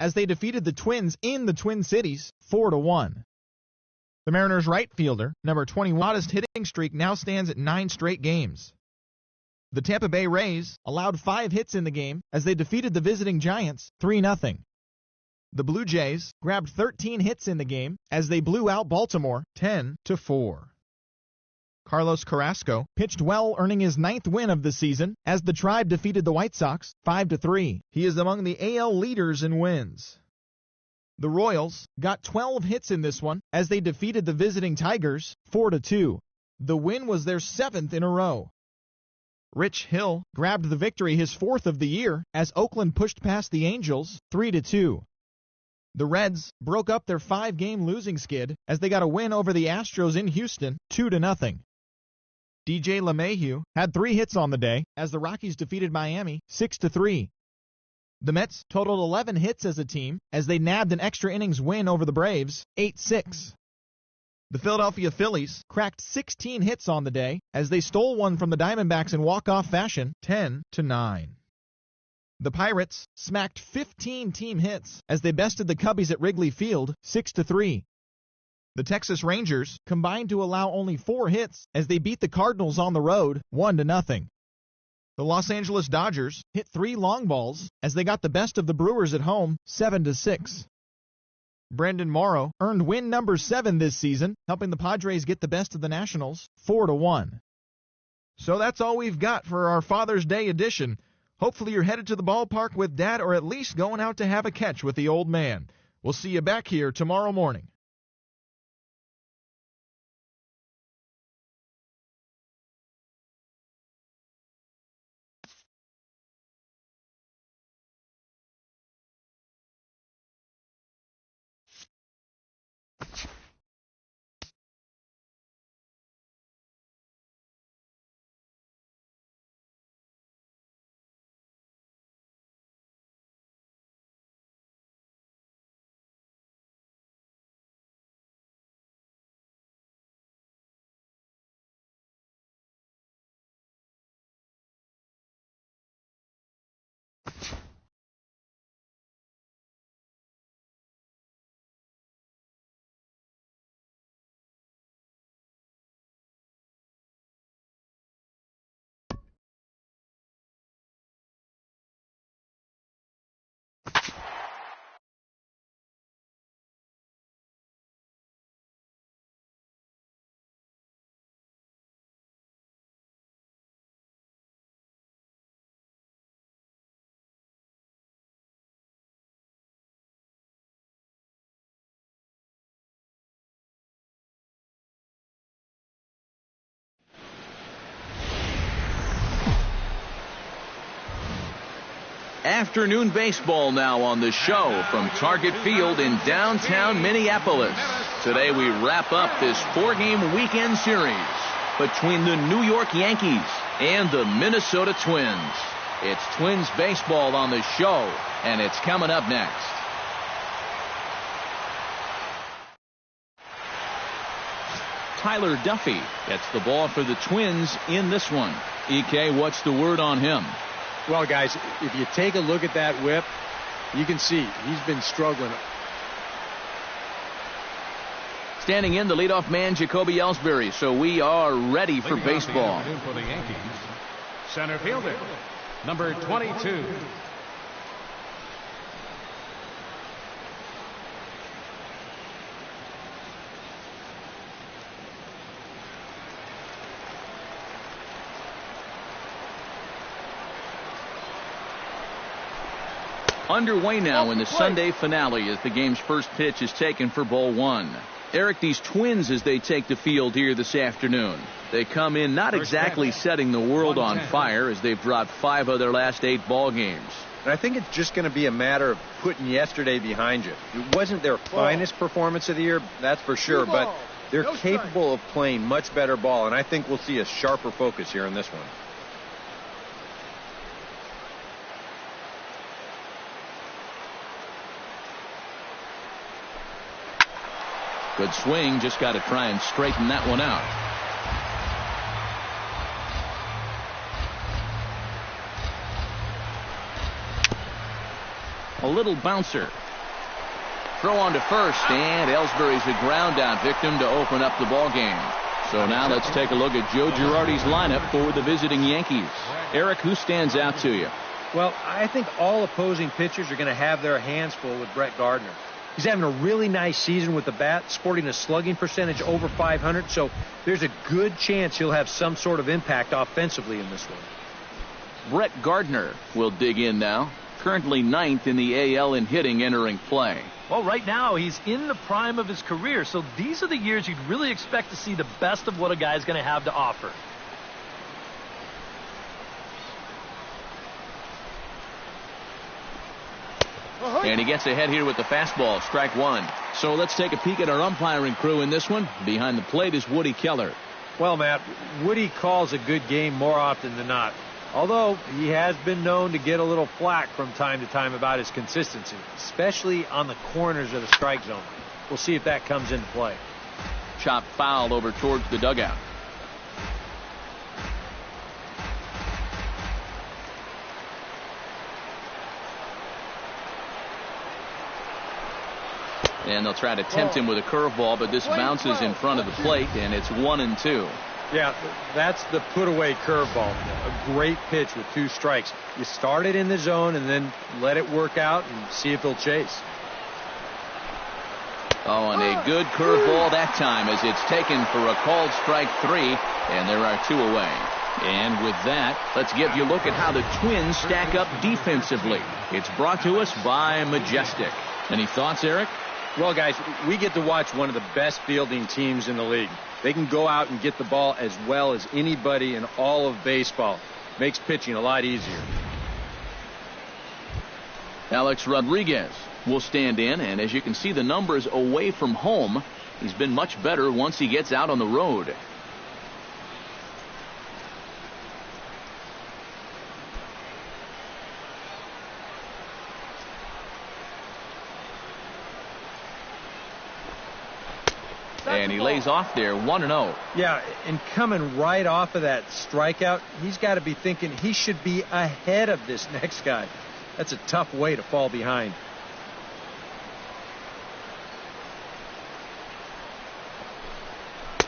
as they defeated the Twins in the Twin Cities 4-1. The Mariners' right fielder, number 21, hottest hitting streak now stands at 9 straight games. The Tampa Bay Rays allowed 5 hits in the game as they defeated the visiting Giants 3-0. The Blue Jays grabbed 13 hits in the game as they blew out Baltimore 10-4. Carlos Carrasco pitched well, earning his 9th win of the season as the Tribe defeated the White Sox 5-3. He is among the AL leaders in wins. The Royals got 12 hits in this one as they defeated the visiting Tigers 4-2. The win was their 7th in a row. Rich Hill grabbed the victory, his 4th of the year, as Oakland pushed past the Angels 3-2. The Reds broke up their 5-game losing skid as they got a win over the Astros in Houston 2-0. DJ LeMahieu had 3 hits on the day as the Rockies defeated Miami 6-3. The Mets totaled 11 hits as a team as they nabbed an extra innings win over the Braves 8-6. The Philadelphia Phillies cracked 16 hits on the day as they stole one from the Diamondbacks in walk-off fashion 10-9. The Pirates smacked 15 team hits as they bested the Cubbies at Wrigley Field 6-3. The Texas Rangers combined to allow only 4 hits as they beat the Cardinals on the road 1-0. The Los Angeles Dodgers hit 3 long balls as they got the best of the Brewers at home 7-6. Brendan Morrow earned win number 7 this season, helping the Padres get the best of the Nationals 4-1. So that's all we've got for our Father's Day edition. Hopefully you're headed to the ballpark with Dad, or at least going out to have a catch with the old man. We'll see you back here tomorrow morning. Afternoon baseball now on the show from Target Field in downtown Minneapolis. Today we wrap up this 4-game weekend series between the New York Yankees and the Minnesota Twins. It's Twins baseball on the show, and it's coming up next. Tyler Duffy gets the ball for the Twins in this one. EK, what's the word on him? Well, guys, if you take a look at that whip, you can see he's been struggling. Standing in, the leadoff man, Jacoby Ellsbury. So we are ready for baseball. For the Yankees, center fielder, number 22. Underway now in the Sunday finale as the game's first pitch is taken for ball 1. Eric, these Twins, as they take the field here this afternoon, they come in not exactly setting the world on fire as they've dropped 5 of their last 8 ball games. And I think it's just going to be a matter of putting yesterday behind you. It wasn't their finest performance of the year, that's for sure, but they're capable of playing much better ball, and I think we'll see a sharper focus here in this one. Good swing, just got to try and straighten that one out. A little bouncer. Throw on to first, and Ellsbury's a ground out victim to open up the ball game. So now let's take a look at Joe Girardi's lineup for the visiting Yankees. Eric, who stands out to you? Well, I think all opposing pitchers are going to have their hands full with Brett Gardner. He's having a really nice season with the bat, sporting a slugging percentage over 500, so there's a good chance he'll have some sort of impact offensively in this one. Brett Gardner will dig in now. Currently 9th in the AL in hitting entering play. Well, right now he's in the prime of his career, so these are the years you'd really expect to see the best of what a guy's going to have to offer. And he gets ahead here with the fastball, strike one. So let's take a peek at our umpiring crew in this one. Behind the plate is Woody Keller. Well, Matt, Woody calls a good game more often than not. Although he has been known to get a little flack from time to time about his consistency, especially on the corners of the strike zone. We'll see if that comes into play. Chop foul over towards the dugout. And they'll try to tempt him with a curveball, but this bounces in front of the plate, and it's 1-2. Yeah, that's the put-away curveball. A great pitch with 2 strikes. You start it in the zone and then let it work out and see if he'll chase. Oh, and a good curveball that time as it's taken for a called strike 3, and there are 2 away. And with that, let's give you a look at how the Twins stack up defensively. It's brought to us by Majestic. Any thoughts, Eric? Well, guys, we get to watch one of the best fielding teams in the league. They can go out and get the ball as well as anybody in all of baseball. Makes pitching a lot easier. Alex Rodriguez will stand in, and as you can see the numbers away from home, he's been much better once he gets out on the road. And he lays off there, 1-0. Yeah, and coming right off of that strikeout, he's got to be thinking he should be ahead of this next guy. That's a tough way to fall behind.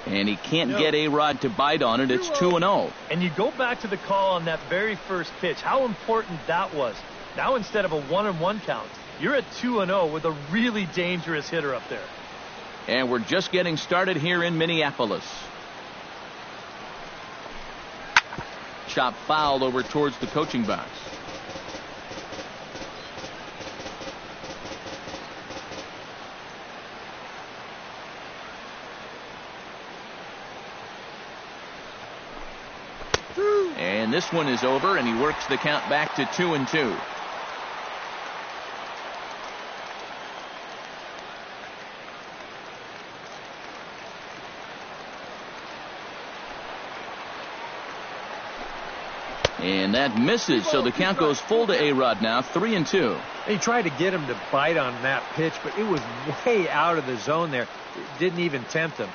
And he can't get A-Rod to bite on it. It's 2-0. And you go back to the call on that very first pitch, how important that was. Now instead of a 1-1 count, you're at 2-0 with a really dangerous hitter up there. And we're just getting started here in Minneapolis. Chop foul over towards the coaching box. And this one is over, and he works the count back to 2-2. And that misses, so the count goes full to A-Rod now, 3-2. He tried to get him to bite on that pitch, but it was way out of the zone there. It didn't even tempt him.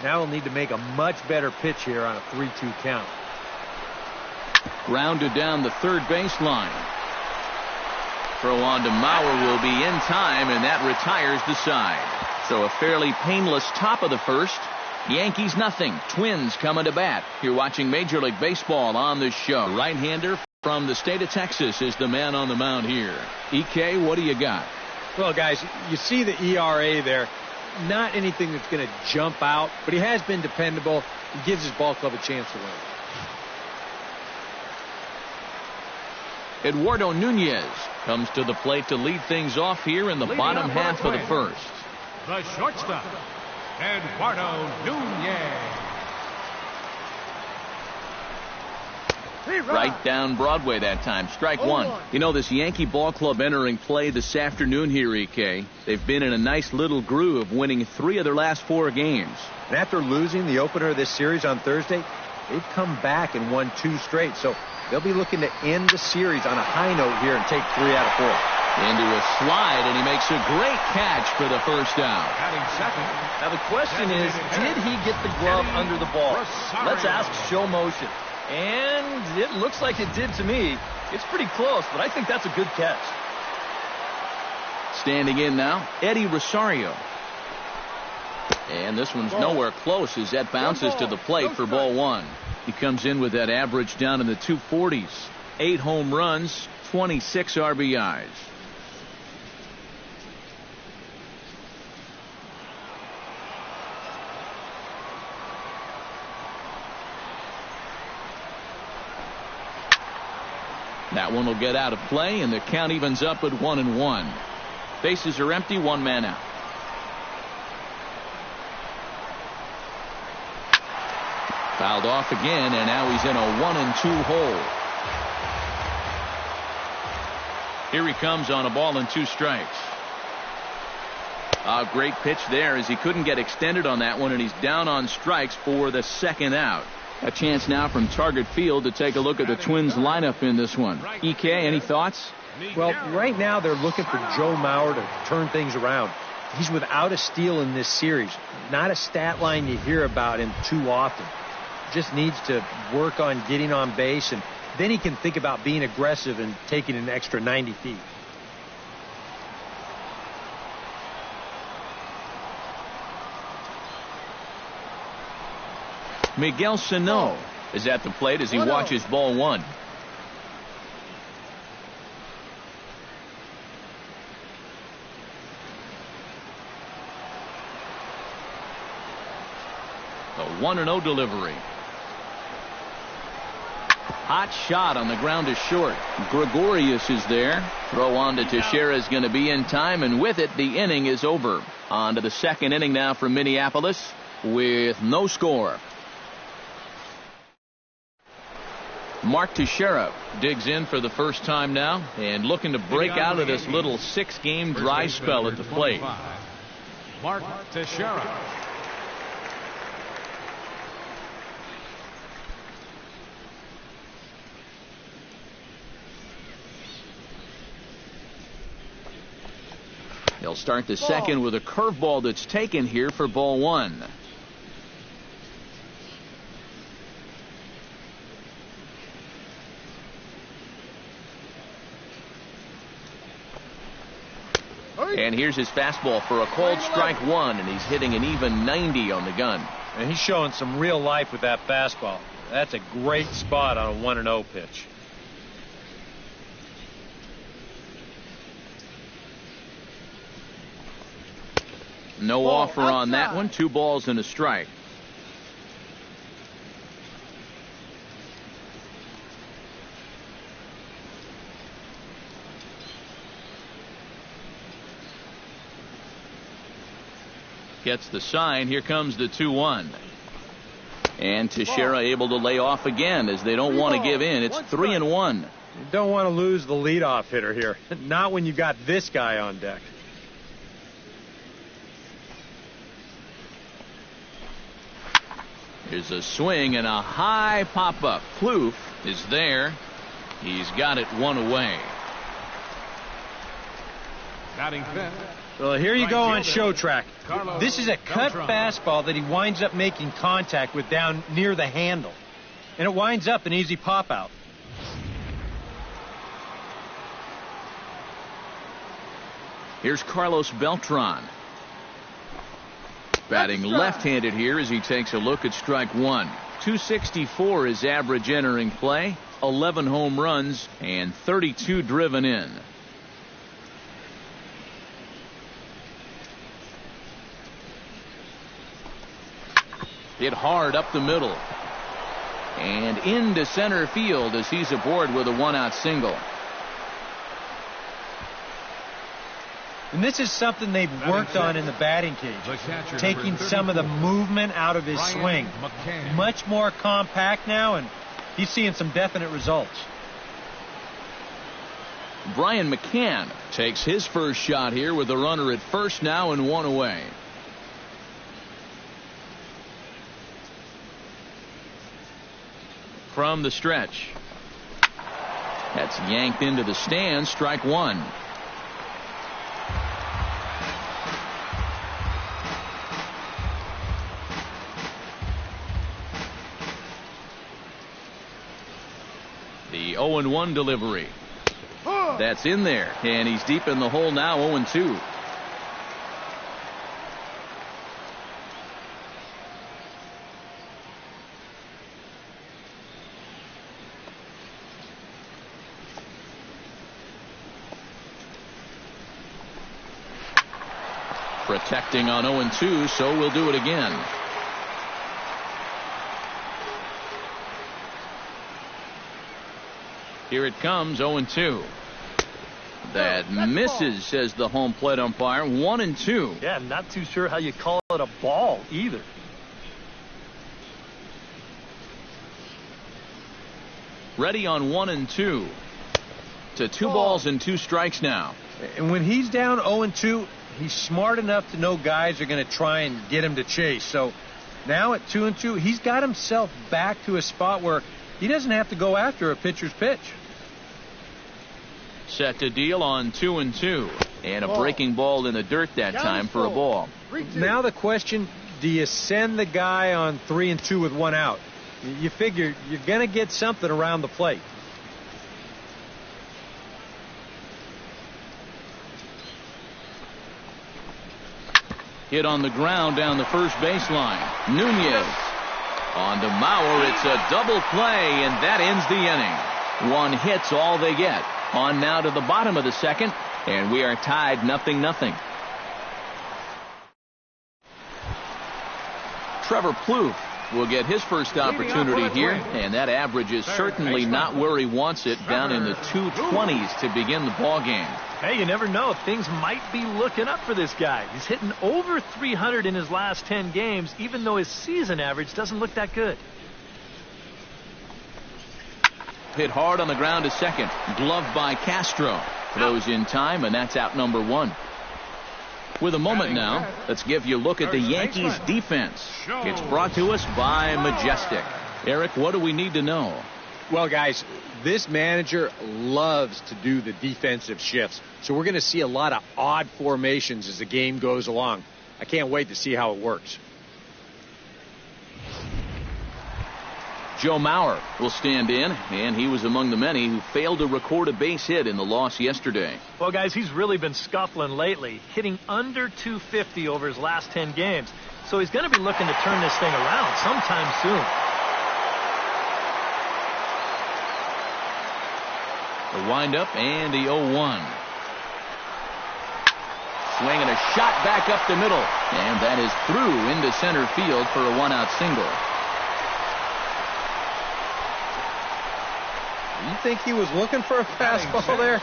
Now he'll need to make a much better pitch here on a 3-2 count. Grounded down the third baseline. Throw on to Mauer will be in time, and that retires the side. So a fairly painless top of the first. Yankees nothing. Twins coming to bat. You're watching Major League Baseball on this show. Right-hander from the state of Texas is the man on the mound here. EK, what do you got? Well, guys, you see the ERA there. Not anything that's going to jump out, but he has been dependable. He gives his ball club a chance to win. Eduardo Nunez comes to the plate to lead things off here in the bottom half of the first. The shortstop, Eduardo Nunez. Right down Broadway that time. Strike one. You know, this Yankee ball club entering play this afternoon here, EK. They've been in a nice little groove, winning 3 of their last 4 games. And after losing the opener of this series on Thursday, they've come back and won 2 straight. So they'll be looking to end the series on a high note here and take 3 out of 4. Into a slide, and he makes a great catch for the first out. Now the question is, did he get the glove under the ball? Let's ask show motion. And it looks like it did to me. It's pretty close, but I think that's a good catch. Standing in now, Eddie Rosario. And this one's nowhere close as that bounces to the plate for ball one. He comes in with that average down in the 240s. 8 home runs, 26 RBIs. That one will get out of play, and the count evens up at 1-1. Bases are empty, 1 man out. Fouled off again, and now he's in a 1-2 hole. Here he comes on a ball and 2 strikes. A great pitch there as he couldn't get extended on that one, and he's down on strikes for the 2nd out. A chance now from Target Field to take a look at the Twins lineup in this one. EK, any thoughts? Well, right now they're looking for Joe Mauer to turn things around. He's without a steal in this series. Not a stat line you hear about him too often. Just needs to work on getting on base, and then he can think about being aggressive and taking an extra 90 feet. Miguel Sano is at the plate as he watches ball one. The 1-0 delivery. Hot shot on the ground is short. Gregorius is there. Throw on to Teixeira is going to be in time, and with it the inning is over. On to the 2nd inning now from Minneapolis with no score. Mark Teixeira digs in for the first time now and looking to break out of this little 6-game dry spell at the plate. Mark Teixeira. He'll start the 2nd with a curveball that's taken here for ball one. And here's his fastball for a called strike one, and he's hitting an even 90 on the gun. And he's showing some real life with that fastball. That's a great spot on a 1-0 pitch. No offer on that one. 2 balls and a strike. Gets the sign. Here comes the 2-1. And Teixeira able to lay off again as they don't want to give in. It's 3-1. You don't want to lose the leadoff hitter here. Not when you got this guy on deck. Here's a swing and a high pop-up. Plouffe is there. He's got it 1 away. Batting 5th. Well, here you go on show track. This is a cut fastball that he winds up making contact with down near the handle. And it winds up an easy pop-out. Here's Carlos Beltran. Batting left-handed here as he takes a look at strike one. 264 is average entering play. 11 home runs and 32 driven in. Hit hard up the middle. And into center field as he's aboard with a 1-out single. And this is something they've worked on in the batting cage. Taking some of the movement out of his swing. Much more compact now, and he's seeing some definite results. Brian McCann takes his first shot here with a runner at first now and 1 away. From the stretch. That's yanked into the stands. Strike one. The 0-1 delivery. That's in there, and he's deep in the hole now, 0-2. Protecting on 0-2, so we'll do it again. Here it comes, 0-2. That misses, says the home plate umpire. 1-2. Yeah, I'm not too sure how you call it a ball either. Ready on 1-2. To 2 balls and 2 strikes now. And when he's down 0-2, he's smart enough to know guys are going to try and get him to chase. So now at 2-2, he's got himself back to a spot where he doesn't have to go after a pitcher's pitch. Set to deal on 2-2. And a breaking ball in the dirt that time for a ball. Now the question, do you send the guy on 3-2 with 1 out? You figure you're going to get something around the plate. Hit on the ground down the first baseline. Nunez on to Mauer. It's a double play, and that ends the inning. 1 hit's all they get. On now to the bottom of the second, and we are tied 0-0. Trevor Plouffe will get his first opportunity here, and that average is certainly not where he wants it, down in the 220s to begin the ball game. Hey, you never know. Things might be looking up for this guy. He's hitting over 300 in his last 10 games, even though his season average doesn't look that good. Hit hard on the ground to second. Gloved by Castro. Throws in time, and that's out number 1. With a moment now, let's give you a look at the Yankees defense. It's brought to us by Majestic. Eric, what do we need to know? Well, guys, this manager loves to do the defensive shifts. So we're going to see a lot of odd formations as the game goes along. I can't wait to see how it works. Joe Mauer will stand in, and he was among the many who failed to record a base hit in the loss yesterday. Well, guys, he's really been scuffling lately, hitting under 250 over his last 10 games. So he's going to be looking to turn this thing around sometime soon. The windup and the 0-1. Swinging a shot back up the middle, and that is through into center field for a 1-out single. You think he was looking for a fastball there?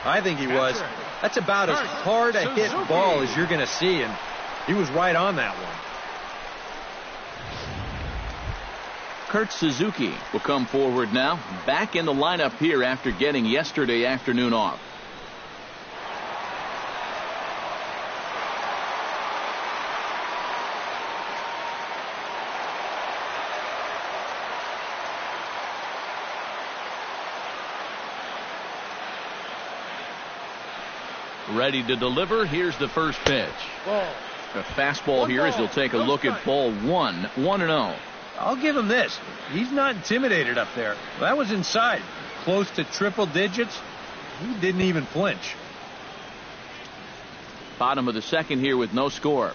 I think he was. That's about as hard a hit ball as you're going to see, and he was right on that one. Kurt Suzuki will come forward now, back in the lineup here after getting yesterday afternoon off. Ready to deliver. Here's the first pitch. A fastball here as they'll take a look at ball 1. 1-0. I'll give him this. He's not intimidated up there. That was inside. Close to triple digits. He didn't even flinch. Bottom of the second here with no score.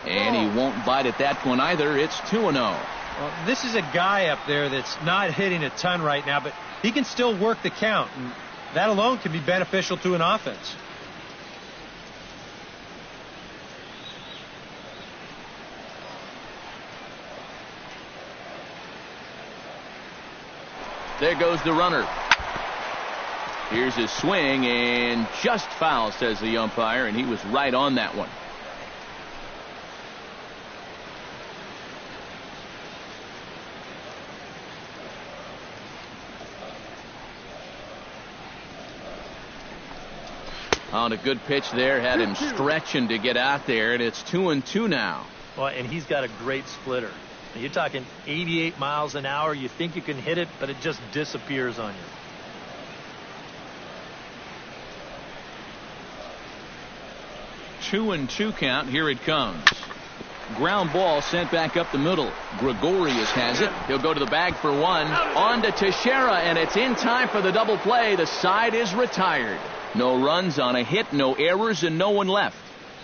And he won't bite at that one either. It's 2-0. Well, this is a guy up there that's not hitting a ton right now, but he can still work the count, and that alone can be beneficial to an offense. There goes the runner. Here's his swing, and just foul, says the umpire, and he was right on that one. On a good pitch there, had him stretching to get out there, and it's 2-2 now. Well, and he's got a great splitter. You're talking 88 miles an hour. You think you can hit it, but it just disappears on you. 2-2 count. Here it comes. Ground ball sent back up the middle. Gregorius has it. He'll go to the bag for one. On to Teixeira, and it's in time for the double play. The side is retired. No runs on a hit, no errors, and no one left.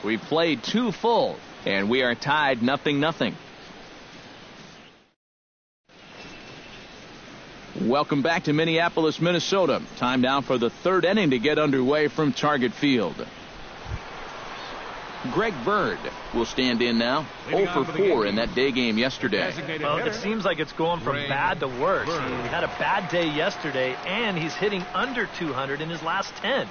We've played 2 full, and we are tied 0-0. Welcome back to Minneapolis, Minnesota. Time now for the 3rd inning to get underway from Target Field. Greg Bird will stand in now. 0 for 4 in that day game yesterday. Well, it seems like it's going from bad to worse. He had a bad day yesterday, and he's hitting under 200 in his last 10.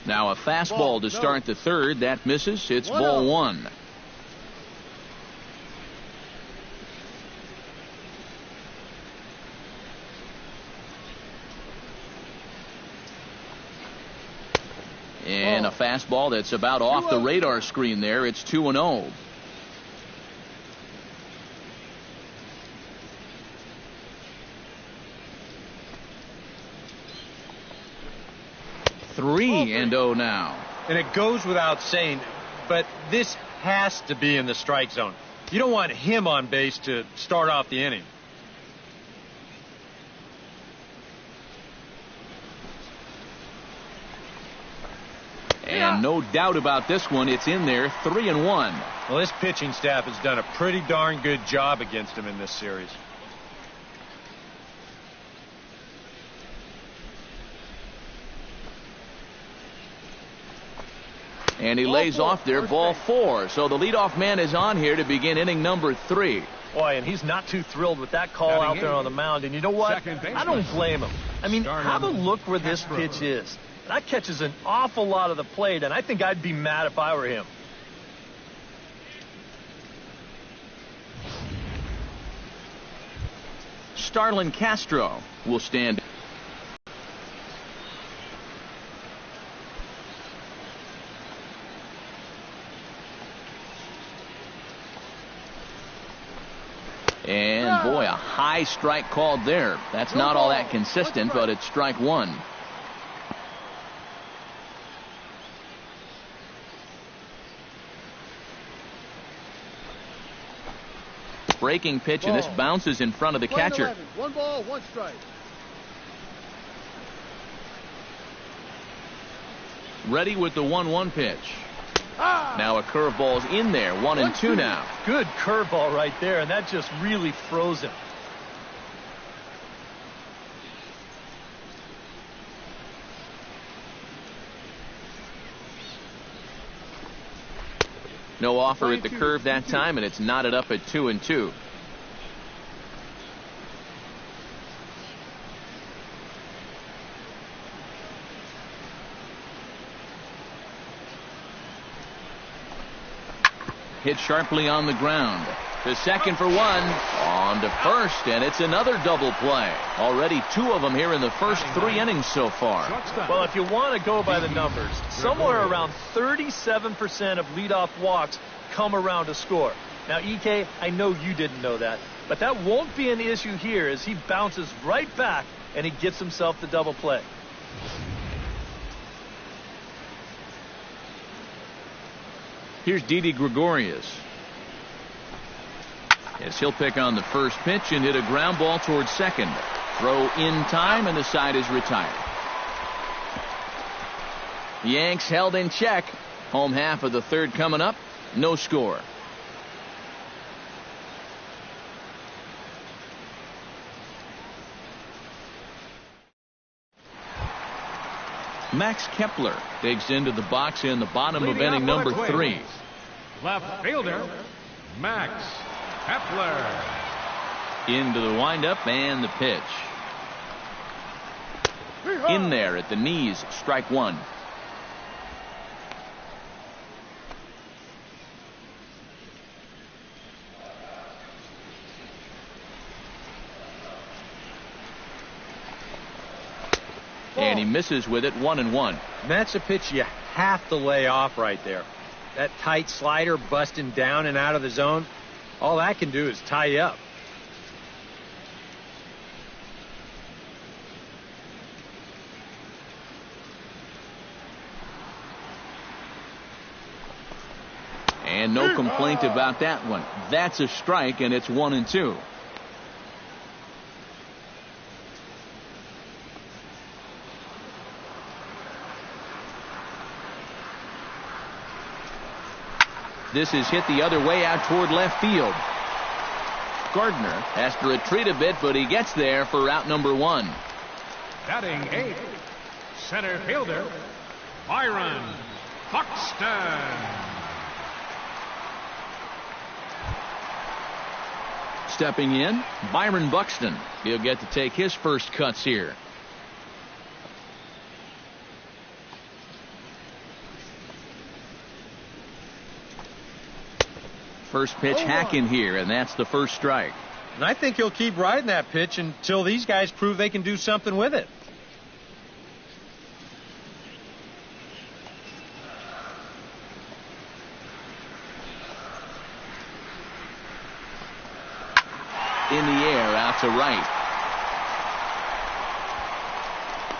Now a fastball to start the 3rd. That misses. It's ball 1. And a fastball that's about off the radar screen there. It's 2-0. Three and 0 now. And it goes without saying, but this has to be in the strike zone. You don't want him on base to start off the inning. And no doubt about this one, it's in there. 3-1. Well, this pitching staff has done a pretty darn good job against him in this series. And he lays off there, ball 4. So the leadoff man is on here to begin inning number 3. Boy, and he's not too thrilled with that call out there on the mound. And you know what? I don't blame him. I mean, have a look where this pitch is. That catches an awful lot of the plate, and I think I'd be mad if I were him. Starlin Castro will stand. And boy, a high strike called there. That's not all that consistent, but it's strike 1. Breaking pitch, and this bounces in front of the catcher. 11. 1 ball, 1 strike. Ready with the 1-1 pitch. Now a curveball's in there. 1-2 now. Good curveball right there, and that just really froze him. No offer at the curve that time, and it's knotted up at 2-2. Hit sharply on the ground. To second for 1. On to first, and it's another double play. Already 2 of them here in the first 3 innings so far. Well, if you want to go by the numbers, somewhere around 37% of leadoff walks come around to score. Now, EK, I know you didn't know that, but that won't be an issue here as he bounces right back and he gets himself the double play. Here's Didi Gregorius. Yes, he'll pick on the first pitch and hit a ground ball towards second. Throw in time, and the side is retired. Yanks held in check. Home half of the 3rd coming up. No score. Max Kepler digs into the box in the bottom of inning number 3. Left fielder, Max Kepler. Into the windup and the pitch. In there at the knees, strike 1. And he misses with it. 1-1. That's a pitch you have to lay off right there. That tight slider busting down and out of the zone, all that can do is tie you up. complaint about that one. That's a strike, and it's 1-2. This is hit the other way out toward left field. Gardner has to retreat a bit, but he gets there for out number 1. Batting 8, center fielder, Byron Buxton. Stepping in, Byron Buxton. He'll get to take his first cuts here. First pitch hack in here, and that's the first strike. And I think he'll keep riding that pitch until these guys prove they can do something with it. In the air, out to right.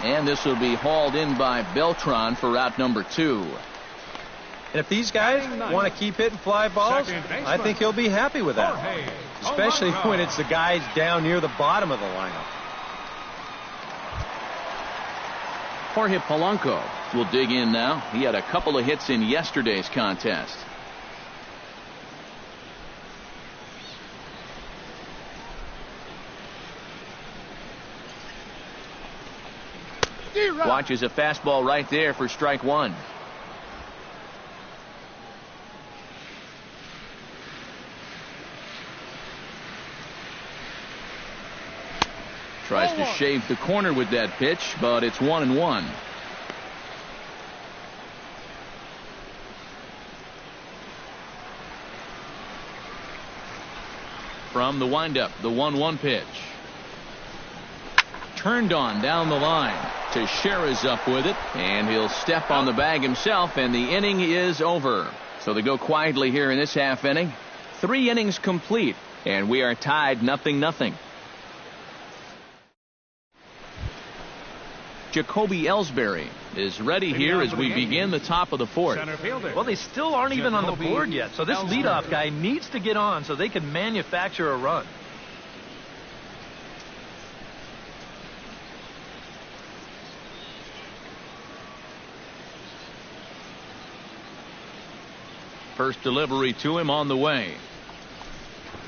And this will be hauled in by Beltran for out number 2. And if these guys want to keep hitting fly balls, I think he'll be happy with that. Especially when it's the guys down near the bottom of the lineup. Jorge Polanco will dig in now. He had a couple of hits in yesterday's contest. Watches a fastball right there for strike 1. Tries to shave the corner with that pitch, but it's 1-1. From the windup, the 1-1 pitch. Turned on down the line. Teixeira's up with it, and he'll step on the bag himself, and the inning is over. So they go quietly here in this half inning. 3 innings complete, and we are tied 0-0. Jacoby Ellsbury is ready here as we begin the top of the 4th. Well, they still aren't even on the board yet, so this leadoff guy needs to get on so they can manufacture a run. First delivery to him on the way.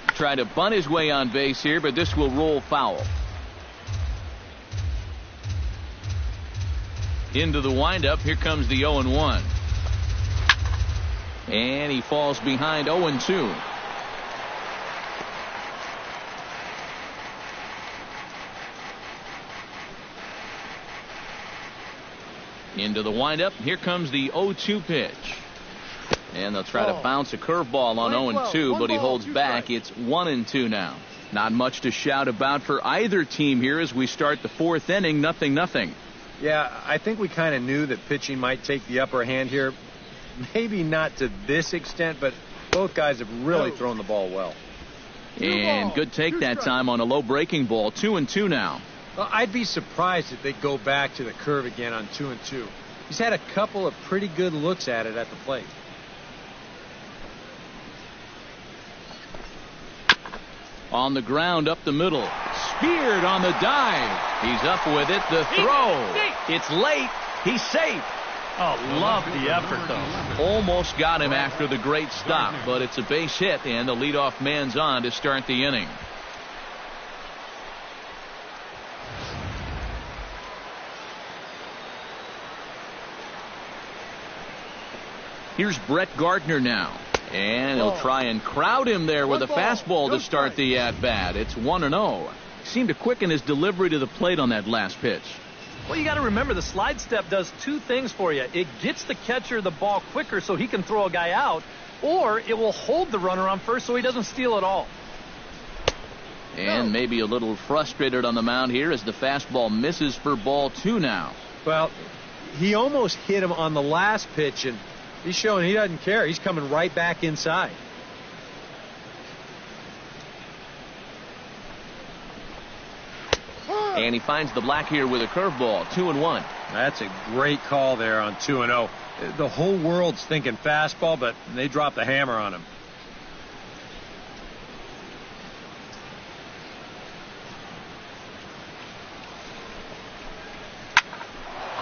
Try to bunt his way on base here, but this will roll foul. Into the windup. Here comes the 0-1. And he falls behind 0-2. Into the windup. Here comes the 0-2 pitch. And they'll try to bounce a curveball on 0-2, but he holds back. It's 1-2 now. Not much to shout about for either team here as we start the 4th inning. 0-0. Yeah, I think we kind of knew that pitching might take the upper hand here. Maybe not to this extent, but both guys have really thrown the ball well. And good take that time on a low breaking ball. 2-2 now. Well, I'd be surprised if they go back to the curve again on 2-2. He's had a couple of pretty good looks at it at the plate. On the ground up the middle. Speared on the dive. He's up with it. The throw. It's late. He's safe. Oh, love the effort, though. Almost got him after the great stop, but it's a base hit, and the leadoff man's on to start the inning. Here's Brett Gardner now. And he'll try and crowd him there with a fastball to start the at-bat. It's 1-0. Seemed to quicken his delivery to the plate on that last pitch. Well, you got to remember the slide step does 2 things for you. It gets the catcher the ball quicker so he can throw a guy out, or it will hold the runner on first so he doesn't steal it all. And maybe a little frustrated on the mound here as the fastball misses for ball 2 now. Well, he almost hit him on the last pitch, and he's showing he doesn't care. He's coming right back inside. And he finds the black here with a curveball. 2-1. That's a great call there on 2-0. The whole world's thinking fastball, but they dropped the hammer on him.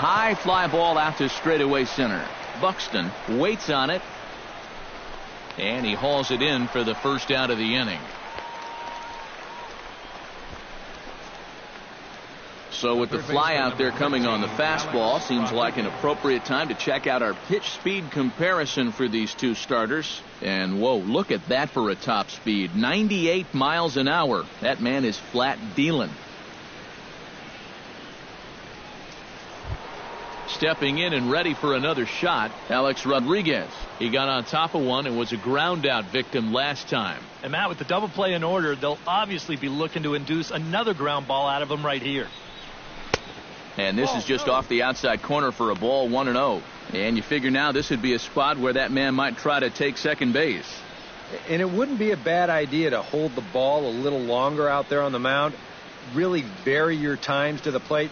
High fly ball out to straightaway center. Buxton waits on it, and he hauls it in for the first out of the inning. So with the fly out there coming on the fastball, seems like an appropriate time to check out our pitch speed comparison for these two starters. And whoa, look at that for a top speed. 98 miles an hour. That man is flat dealing. Stepping in and ready for another shot, Alex Rodriguez. He got on top of one and was a ground out victim last time. And Matt, with the double play in order, they'll obviously be looking to induce another ground ball out of him right here. And this is just off the outside corner for a ball, 1-0. And you figure now this would be a spot where that man might try to take second base. And it wouldn't be a bad idea to hold the ball a little longer out there on the mound. Really vary your times to the plate.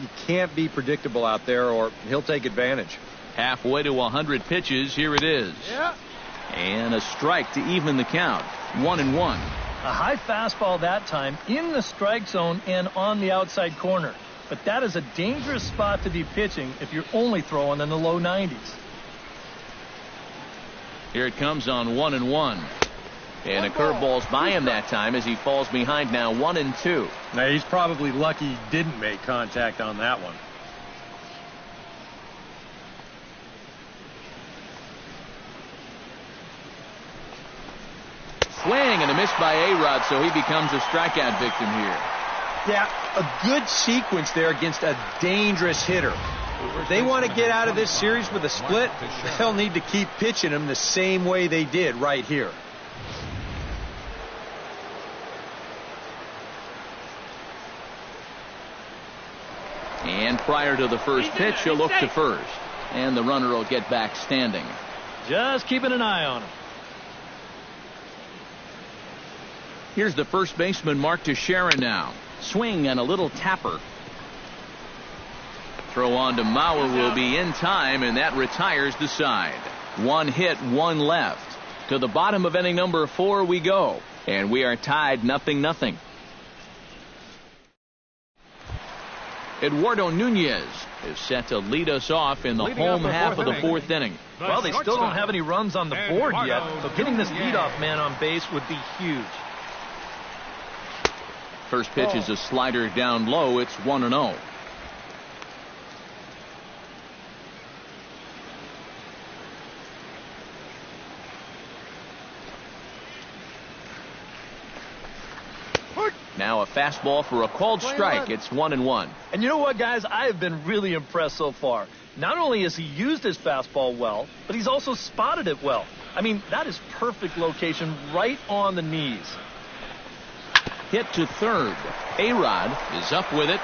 You can't be predictable out there or he'll take advantage. Halfway to 100 pitches. Here it is. Yeah. And a strike to even the count. 1-1. A high fastball that time in the strike zone and on the outside corner. But that is a dangerous spot to be pitching if you're only throwing in the low 90s. Here it comes on 1-1. And a curveball's by him that time as he falls behind now 1-2. Now he's probably lucky he didn't make contact on that one. Swing and a miss by A-Rod, so he becomes a strikeout victim here. Yeah, a good sequence there against a dangerous hitter. If they want to get out of this series with a split, they'll need to keep pitching him the same way they did right here. And prior to the first pitch, he'll look to first. And the runner will get back standing. Just keeping an eye on him. Here's the first baseman, Mark Teixeira now. Swing and a little tapper. Throw on to Mauer will be in time, and that retires the side. One hit, one left. To the bottom of inning number 4 we go. And we are tied 0-0. Eduardo Nunez is set to lead us off in the home half of the 4th inning. Well, they still don't have any runs on the board yet, so getting this leadoff man on base would be huge. First pitch is a slider down low. It's 1-0. Now a fastball for a called strike. It's 1-1. And you know what, guys? I have been really impressed so far. Not only has he used his fastball well, but he's also spotted it well. I mean, that is perfect location right on the knees. Hit to third. A-Rod is up with it.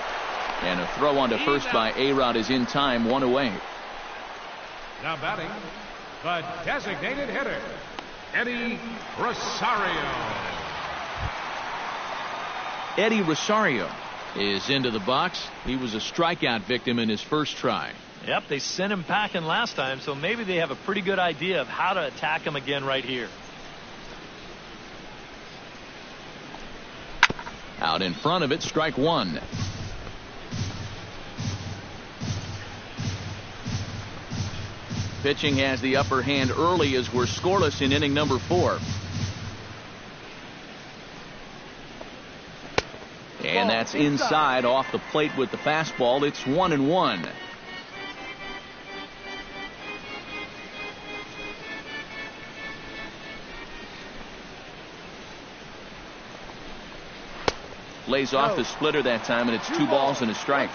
And a throw on to first by A-Rod is in time, 1 away. Now batting, the designated hitter, Eddie Rosario. Eddie Rosario is into the box. He was a strikeout victim in his first try. Yep, they sent him packing last time, so maybe they have a pretty good idea of how to attack him again right here. Out in front of it, strike one. Pitching has the upper hand early as we're scoreless in inning number 4. And that's inside off the plate with the fastball. It's 1-1. Lays off the splitter that time, and it's 2 balls and a strike.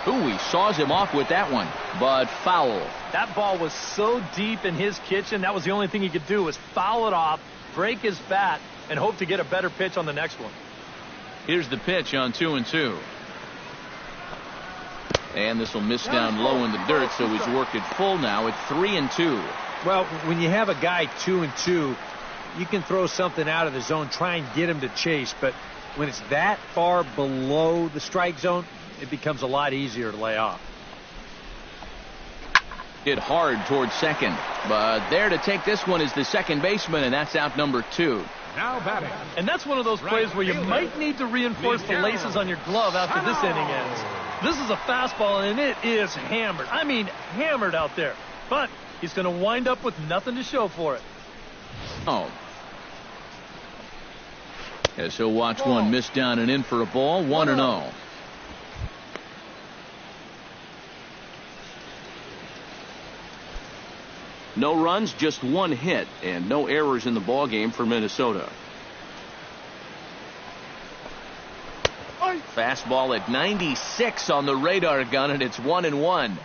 Ooh, he saws him off with that one, but foul. That ball was so deep in his kitchen, that was the only thing he could do was foul it off, break his bat, and hope to get a better pitch on the next one. Here's the pitch on 2-2. And this will miss down low in the dirt, so he's worked it full now at 3-2. Well, when you have a guy 2-2, you can throw something out of the zone, try and get him to chase, but when it's that far below the strike zone, it becomes a lot easier to lay off. Hit hard towards second. But there to take this one is the second baseman, and that's out number 2. Now batting. And that's one of those plays where you might need to reinforce the laces on your glove after this inning ends. This is a fastball, and it is hammered. I mean, hammered out there. But he's going to wind up with nothing to show for it. Oh. As he'll watch one miss down and in for a ball, 1-0. No runs, just one hit, and no errors in the ballgame for Minnesota. Fastball at 96 on the radar gun, and it's 1-1.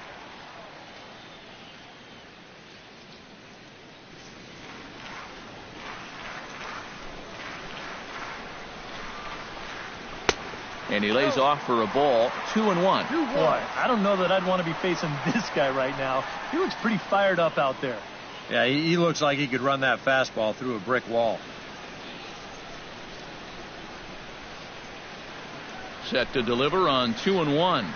And he lays off for a ball, 2-1. Boy, I don't know that I'd want to be facing this guy right now. He looks pretty fired up out there. Yeah, he looks like he could run that fastball through a brick wall. Set to deliver on 2-1.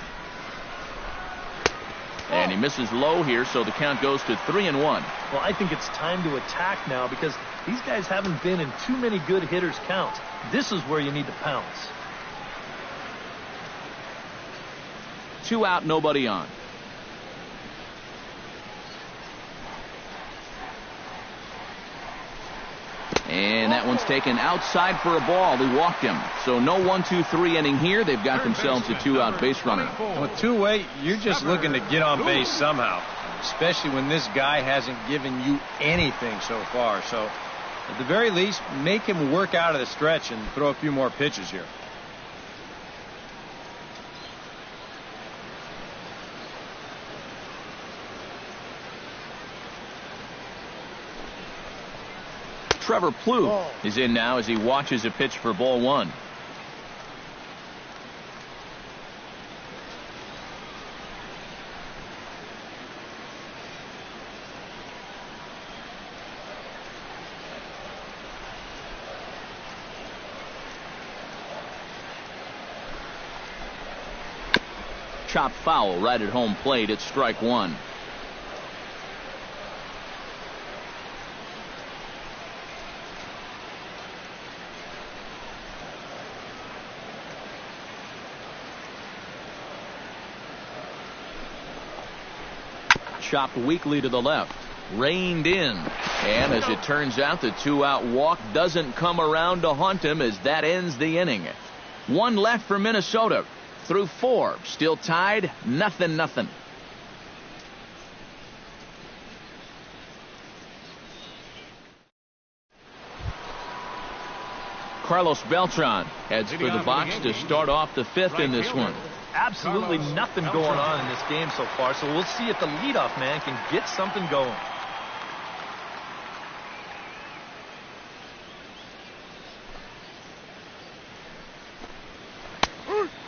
And he misses low here, so the count goes to 3-1. Well, I think it's time to attack now because these guys haven't been in too many good hitters' counts. This is where you need to pounce. 2 out, nobody on. And that one's taken outside for a ball. He walked him. So no 1-2-3 inning here. They've got themselves a 2-out base runner. With two-way, you're just looking to get on base somehow, especially when this guy hasn't given you anything so far. So at the very least, make him work out of the stretch and throw a few more pitches here. Trevor Plouffe is in now as he watches a pitch for ball 1. Chopped foul right at home plate. It's strike 1. Chopped weakly to the left. Reined in. And as it turns out, the 2-out walk doesn't come around to haunt him as that ends the inning. 1 left for Minnesota. Through 4. Still tied. 0-0. Carlos Beltran heads for the box to start off the 5th in this one. Absolutely nothing going on in this game so far, so we'll see if the leadoff man can get something going.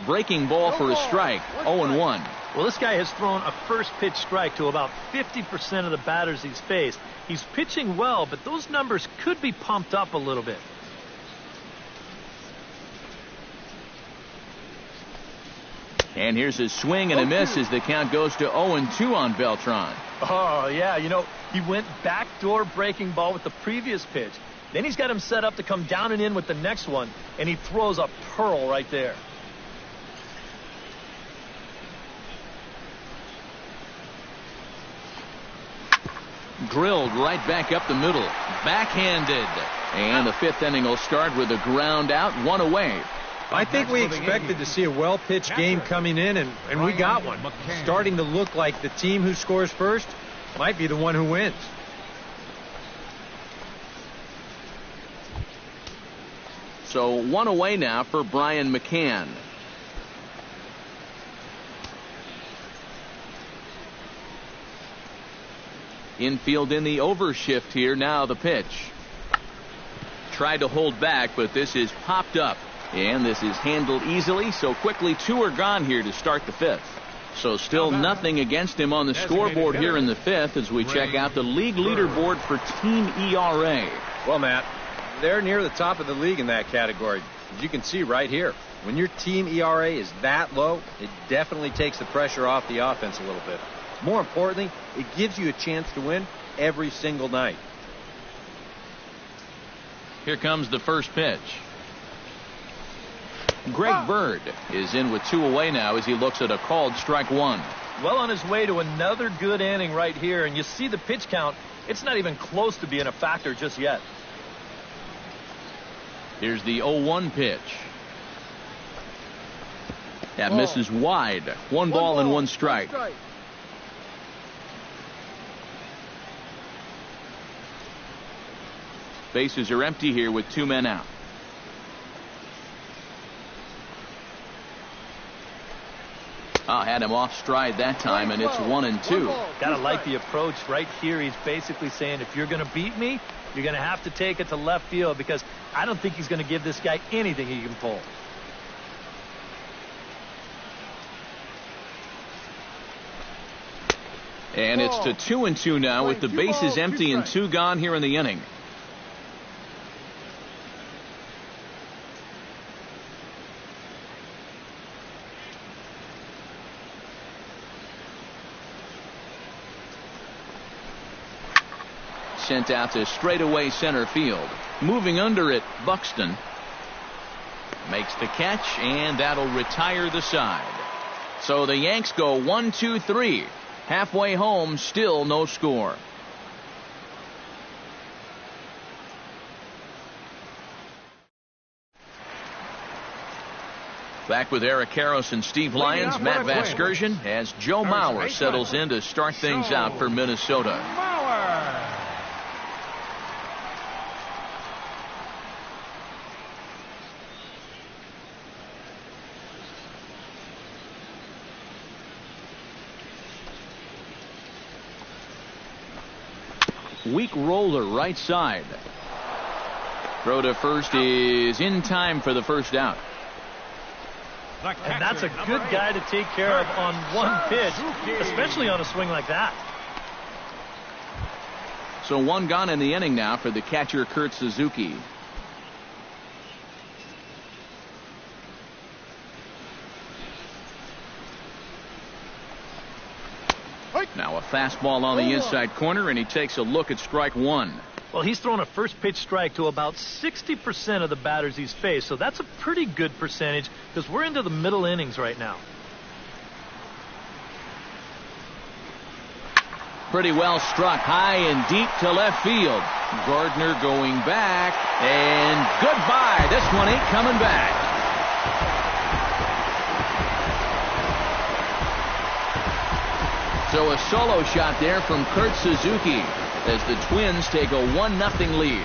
Breaking ball for a strike, 0-1. Well, this guy has thrown a first pitch strike to about 50% of the batters he's faced. He's pitching well, but those numbers could be pumped up a little bit. And here's his swing and a miss as the count goes to 0-2 on Beltran. Oh, yeah, you know, he went backdoor breaking ball with the previous pitch. Then he's got him set up to come down and in with the next one, and he throws a pearl right there. Drilled right back up the middle. Backhanded. And the 5th inning will start with a ground out, 1 away. I think we expected to see a well-pitched game coming in, and we got one. Starting to look like the team who scores first might be the one who wins. So 1 away now for Brian McCann. Infield in the overshift here. Now the pitch. Tried to hold back, but this is popped up. And this is handled easily, so quickly 2 are gone here to start the 5th. So still nothing against him on the scoreboard here in the 5th as we check out the league leaderboard for team ERA. Well, Matt, they're near the top of the league in that category. As you can see right here, when your team ERA is that low, it definitely takes the pressure off the offense a little bit. More importantly, it gives you a chance to win every single night. Here comes the first pitch. Greg Bird is in with 2 away now as he looks at a called strike 1. Well on his way to another good inning right here, and you see the pitch count. It's not even close to being a factor just yet. Here's the 0-1 pitch. That misses wide. One ball and one strike. Bases are empty here with 2 men out. Had him off stride that time, and it's 1-2. Gotta like the approach right here. He's basically saying, if you're going to beat me, you're going to have to take it to left field, because I don't think he's going to give this guy anything he can pull. And it's to 2-2 now with the bases empty and 2 gone here in the inning. Sent out to straightaway center field. Moving under it, Buxton makes the catch, and that'll retire the side. So the Yanks go 1-2-3. Halfway home, still no score. Back with Eric Karros and Steve Lyons, Matt Vasgersian, as Joe Mauer settles in to start things out for Minnesota. Weak roller right side. Throw to first is in time for the first out. And that's a good guy to take care of on one pitch, especially on a swing like that. So 1 gone in the inning now for the catcher, Kurt Suzuki. Now a fastball on the inside corner, and he takes a look at strike 1. Well, he's thrown a first pitch strike to about 60% of the batters he's faced, so that's a pretty good percentage, because we're into the middle innings right now. Pretty well struck high and deep to left field. Gardner going back, and goodbye. This one ain't coming back. So a solo shot there from Kurt Suzuki as the Twins take a 1-0 lead.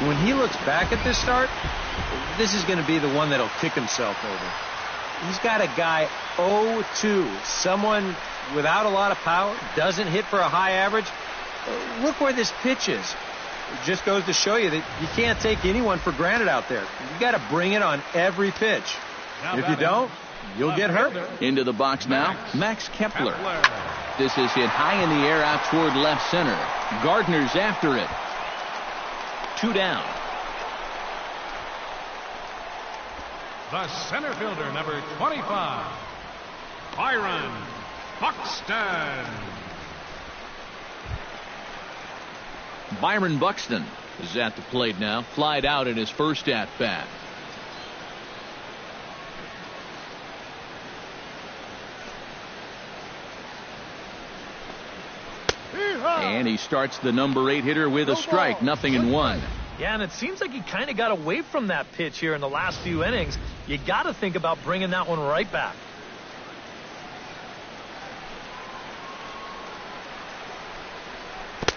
When he looks back at this start, this is going to be the one that'll kick himself over. He's got a guy 0-2, someone without a lot of power, doesn't hit for a high average. Look where this pitch is. It just goes to show you that you can't take anyone for granted out there. You got to bring it on every pitch. If you don't, you'll get hurt. Into the box now, Max Kepler. This is hit high in the air out toward left center. Gardner's after it. 2 down. The center fielder, number 25, Byron Buxton. Byron Buxton is at the plate now. Flied out in his first at-bat. And he starts the number 8 hitter with a strike. 0-1. Yeah, and it seems like he kind of got away from that pitch here in the last few innings. You got to think about bringing that one right back.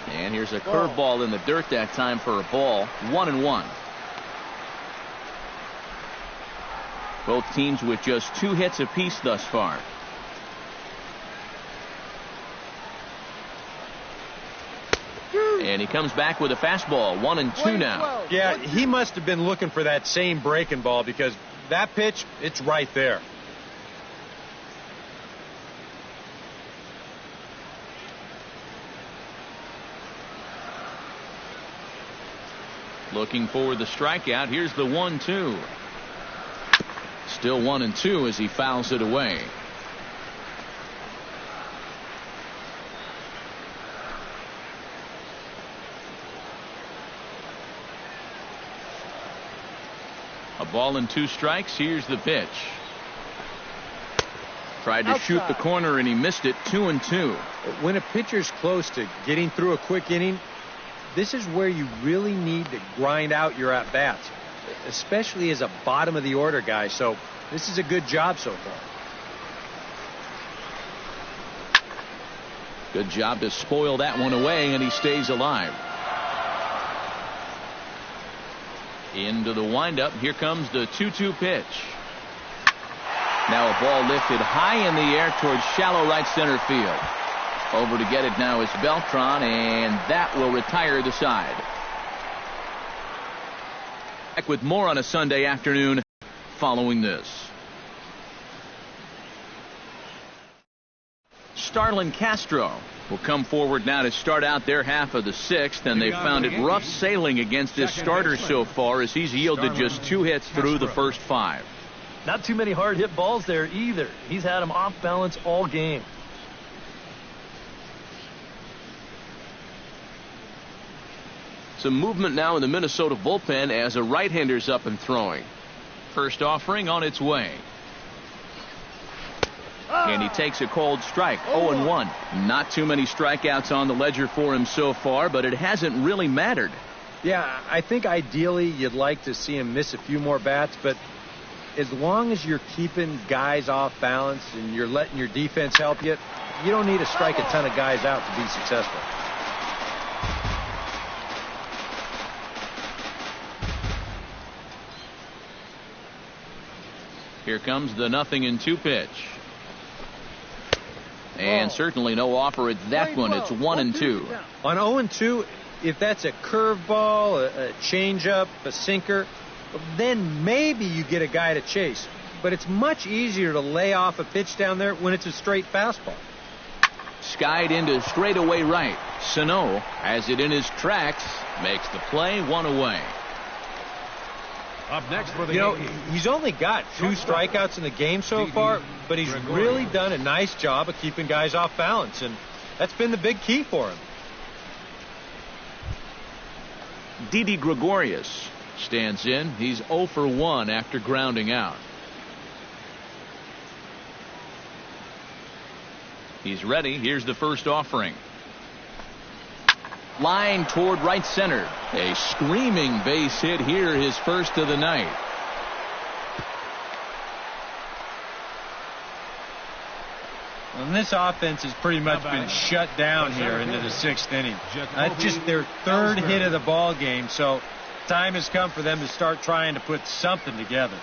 And here's a curveball in the dirt that time for a ball. 1-1. Both teams with just 2 hits apiece thus far. And he comes back with a fastball. 1-2 now. Yeah, he must have been looking for that same breaking ball, because that pitch, it's right there. Looking for the strikeout. Here's the 1-2. Still 1-2 as he fouls it away. A ball and 2 strikes. Here's the pitch. Tried to shoot the corner and he missed it. 2-2. When a pitcher's close to getting through a quick inning, this is where you really need to grind out your at-bats, especially as a bottom of the order guy. So this is a good job so far. Good job to spoil that one away, and he stays alive. Into the windup. Here comes the 2-2 pitch. Now a ball lifted high in the air towards shallow right center field. Over to get it now is Beltran, and that will retire the side. Back with more on a Sunday afternoon following this. Starlin Castro will come forward now to start out their half of the 6th, and they've found it rough sailing against his starter so far as he's yielded just 2 hits through the first 5. Not too many hard hit balls there either. He's had them off balance all game. Some movement now in the Minnesota bullpen as a right-hander's up and throwing. First offering on its way. And he takes a cold strike. 0-1. Not too many strikeouts on the ledger for him so far, but it hasn't really mattered. Yeah, I think ideally you'd like to see him miss a few more bats, but as long as you're keeping guys off balance and you're letting your defense help you, you don't need to strike a ton of guys out to be successful. Here comes the 0-2 pitch. And certainly no offer at that one. It's 1-2. On 0-2, if that's a curveball, a changeup, a sinker, then maybe you get a guy to chase. But it's much easier to lay off a pitch down there when it's a straight fastball. Skied into straightaway right. Sano has it in his tracks. Makes the play. 1 away. Up next for the Yankees. He's only got 2 strikeouts in the game so far, but he's really done a nice job of keeping guys off balance, and that's been the big key for him. Didi Gregorius stands in. He's 0 for 1 after grounding out. He's ready. Here's the first offering. Line toward right center. A screaming base hit here, his first of the night. And this offense has pretty much been shut down here into the 6th inning. That's just their 3rd hit of the ball game, so time has come for them to start trying to put something together.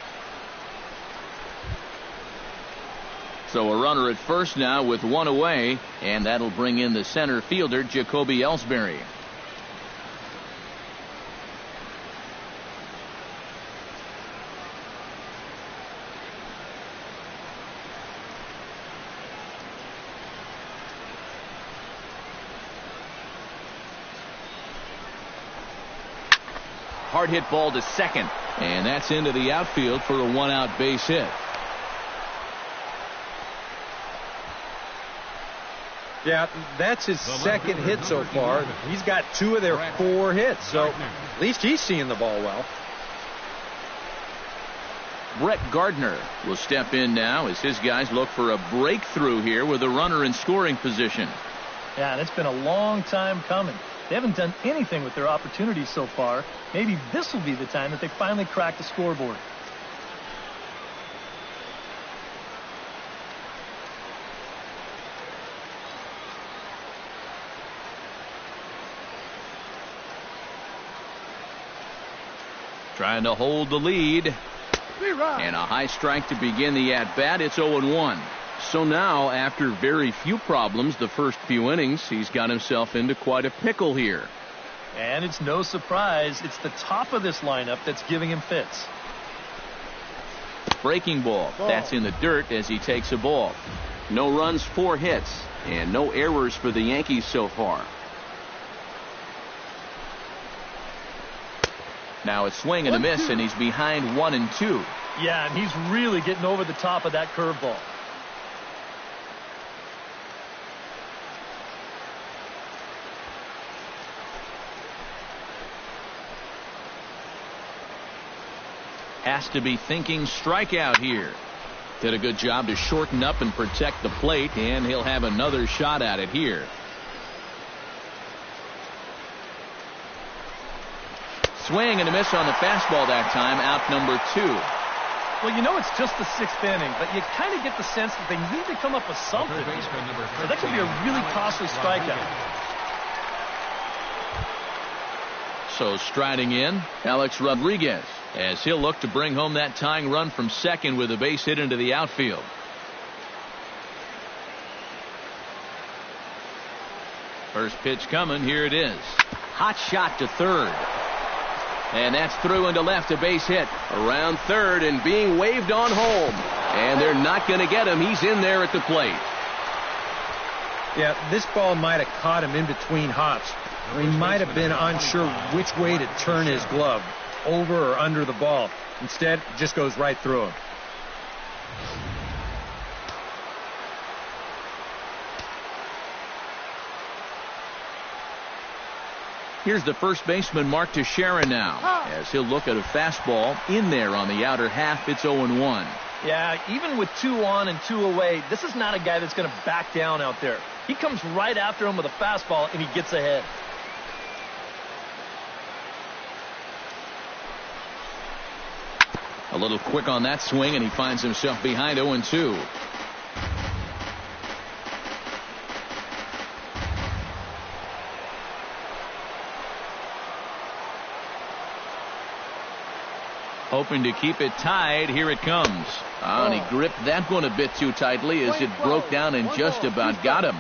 So a runner at first now with 1 away, and that'll bring in the center fielder, Jacoby Ellsbury. Hard hit ball to second, and that's into the outfield for a 1-out base hit. Yeah, that's his 2nd hit so far. He's got 2 of their 4 hits, so at least he's seeing the ball well. Brett Gardner will step in now as his guys look for a breakthrough here with a runner in scoring position. Yeah, and it's been a long time coming. They haven't done anything with their opportunities so far. Maybe this will be the time that they finally crack the scoreboard. Trying to hold the lead. And a high strike to begin the at-bat. It's 0-1. So now, after very few problems the first few innings, he's got himself into quite a pickle here. And it's no surprise. It's the top of this lineup that's giving him fits. Breaking ball. That's in the dirt as he takes a ball. No runs, 4 hits, and no errors for the Yankees so far. Now a swing and a miss, and he's behind 1-2. Yeah, and he's really getting over the top of that curveball. Has to be thinking strikeout here. Did a good job to shorten up and protect the plate, and he'll have another shot at it here. Swing and a miss on the fastball that time, out number 2. Well, you know it's just the 6th inning, but you kind of get the sense that they need to come up with something. So that could be a really costly strikeout. So striding in, Alex Rodriguez, as he'll look to bring home that tying run from second with a base hit into the outfield. First pitch coming. Here it is. Hot shot to third. And that's through into left, a base hit. Around third and being waved on home. And they're not going to get him. He's in there at the plate. Yeah, this ball might have caught him in between hops. He might have been unsure which way to turn his glove, over or under the ball. Instead, it just goes right through him. Here's the first baseman, Mark Teixeira, now, as he'll look at a fastball in there on the outer half. It's 0-1. Yeah, even with 2 on and 2 away, this is not a guy that's going to back down out there. He comes right after him with a fastball, and he gets ahead. A little quick on that swing, and he finds himself behind 0-2. Hoping to keep it tied. Here it comes. And he gripped that one a bit too tightly as it broke down and just about got him.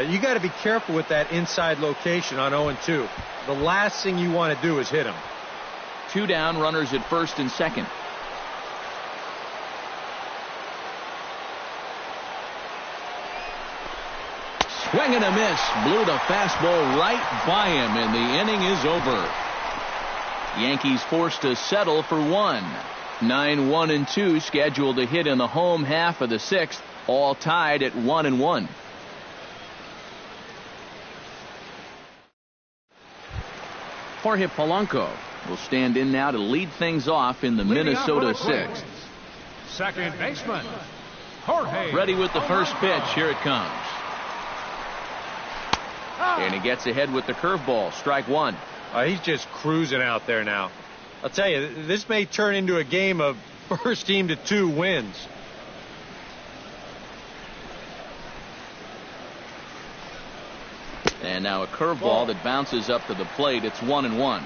You got to be careful with that inside location on 0-2. The last thing you want to do is hit him. 2 down, runners at first and second. Swing and a miss. Blew the fastball right by him, and the inning is over. Yankees forced to settle for 1. 9-1-2 scheduled to hit in the home half of the 6th, all tied at 1-1. Jorge Polanco will stand in now to lead things off in the Minnesota 6th. Second baseman, Jorge. Ready with the first pitch. Here it comes. And he gets ahead with the curveball. Strike 1. He's just cruising out there now. I'll tell you, this may turn into a game of first team to 2 wins. And now a curveball that bounces up to the plate. It's 1-1.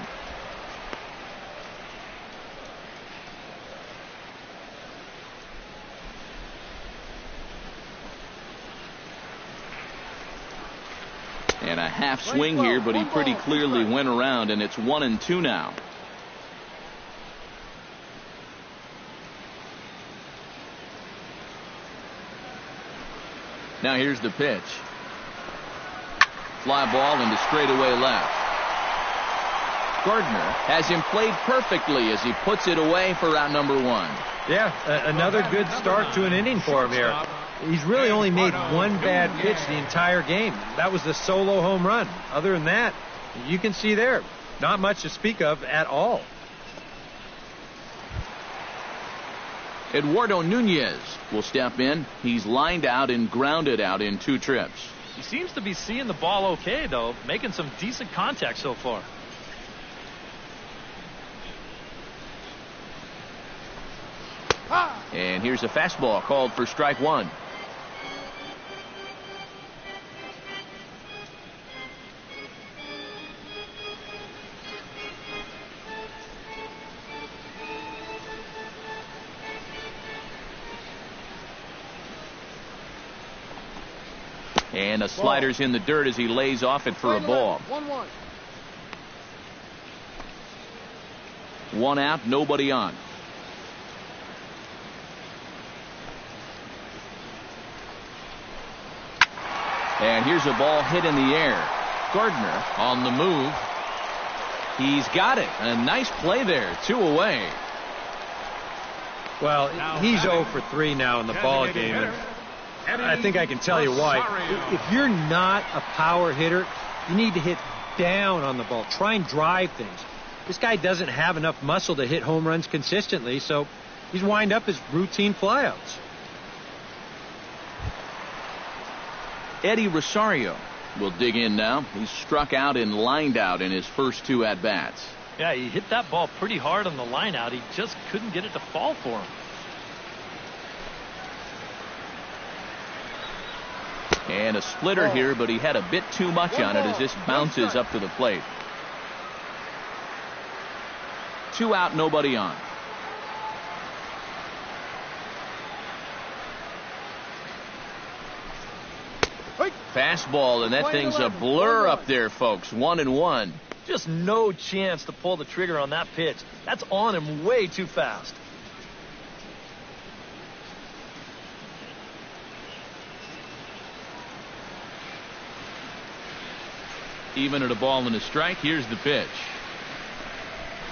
And a half swing here, but he pretty clearly went around, and it's 1-2 now. Now here's the pitch. Fly ball into straightaway left. Gardner has him played perfectly as he puts it away for out number 1. Yeah, another good start to an inning for him here. He's really only made one bad pitch the entire game. That was the solo home run. Other than that, you can see there, not much to speak of at all. Eduardo Nunez will step in. He's lined out and grounded out in 2 trips. He seems to be seeing the ball okay, though, making some decent contact so far. And here's a fastball called for strike 1. And a slider's in the dirt as he lays off it for a ball. 1 out, nobody on. And here's a ball hit in the air. Gardner on the move. He's got it. A nice play there. 2 away. Well, he's 0 for 3 now in the ball game. And I think I can tell you why. If you're not a power hitter, you need to hit down on the ball. Try and drive things. This guy doesn't have enough muscle to hit home runs consistently, so he's wind up as routine flyouts. Eddie Rosario will dig in now. He's struck out and lined out in his first 2 at-bats. Yeah, he hit that ball pretty hard on the line out. He just couldn't get it to fall for him. And a splitter here, but he had a bit too much on it as this bounces up to the plate. 2 out, nobody on. Fastball, and that thing's a blur up there, folks. 1-1. Just no chance to pull the trigger on that pitch. That's on him way too fast. Even at a ball and a strike, here's the pitch.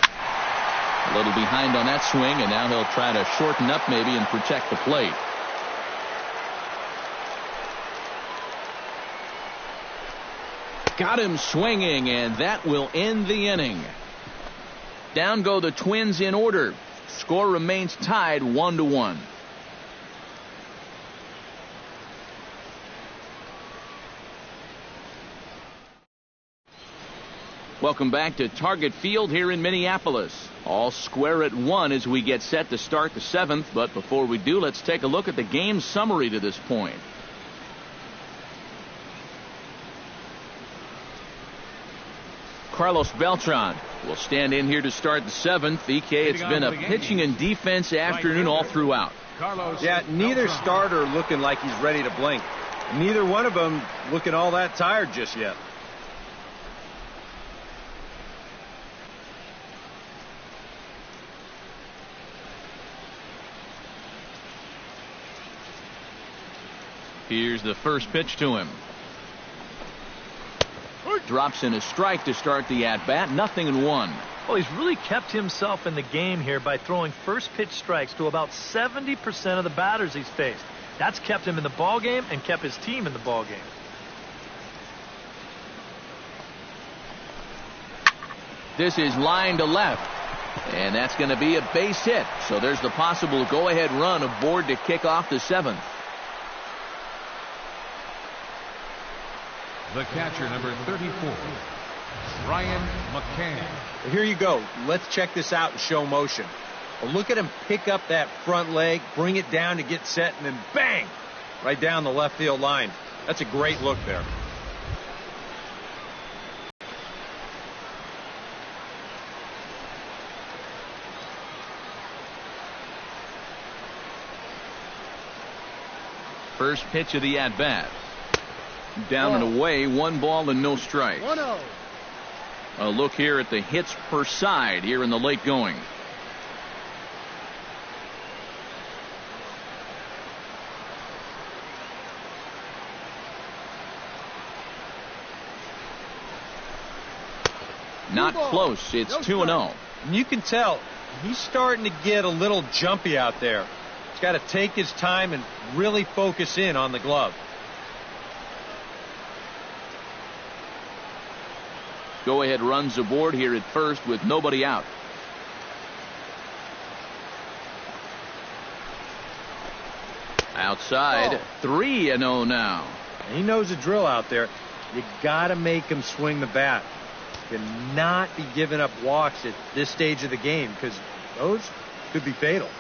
A little behind on that swing, and now he'll try to shorten up maybe and protect the plate. Got him swinging, and that will end the inning. Down go the Twins in order. Score remains tied 1-1. Welcome back to Target Field here in Minneapolis. All square at 1 as we get set to start the 7th. But before we do, let's take a look at the game summary to this point. Carlos Beltran will stand in here to start the 7th. EK, it's been a pitching and defense afternoon all throughout. Yeah, neither starter looking like he's ready to blink. Neither one of them looking all that tired just yet. Here's the first pitch to him. Drops in a strike to start the at-bat. 0-1. Well, he's really kept himself in the game here by throwing first pitch strikes to about 70% of the batters he's faced. That's kept him in the ball game and kept his team in the ball game. This is line to left, and that's going to be a base hit. So there's the possible go-ahead run aboard to kick off the 7th. The catcher, number 34, Ryan McCann. Here you go. Let's check this out in show motion. Well, look at him pick up that front leg, bring it down to get set, and then bang! Right down the left field line. That's a great look there. First pitch of the at-bat. Down and away, 1 ball and no strikes. 1-0. A look here at the hits per side here in the late going. Not close. It's 2-0. And you can tell he's starting to get a little jumpy out there. He's got to take his time and really focus in on the glove. Go-ahead runs aboard here at first with nobody out. Outside, 3-0 now. He knows the drill out there. You got to make him swing the bat. You cannot be giving up walks at this stage of the game because those could be fatal.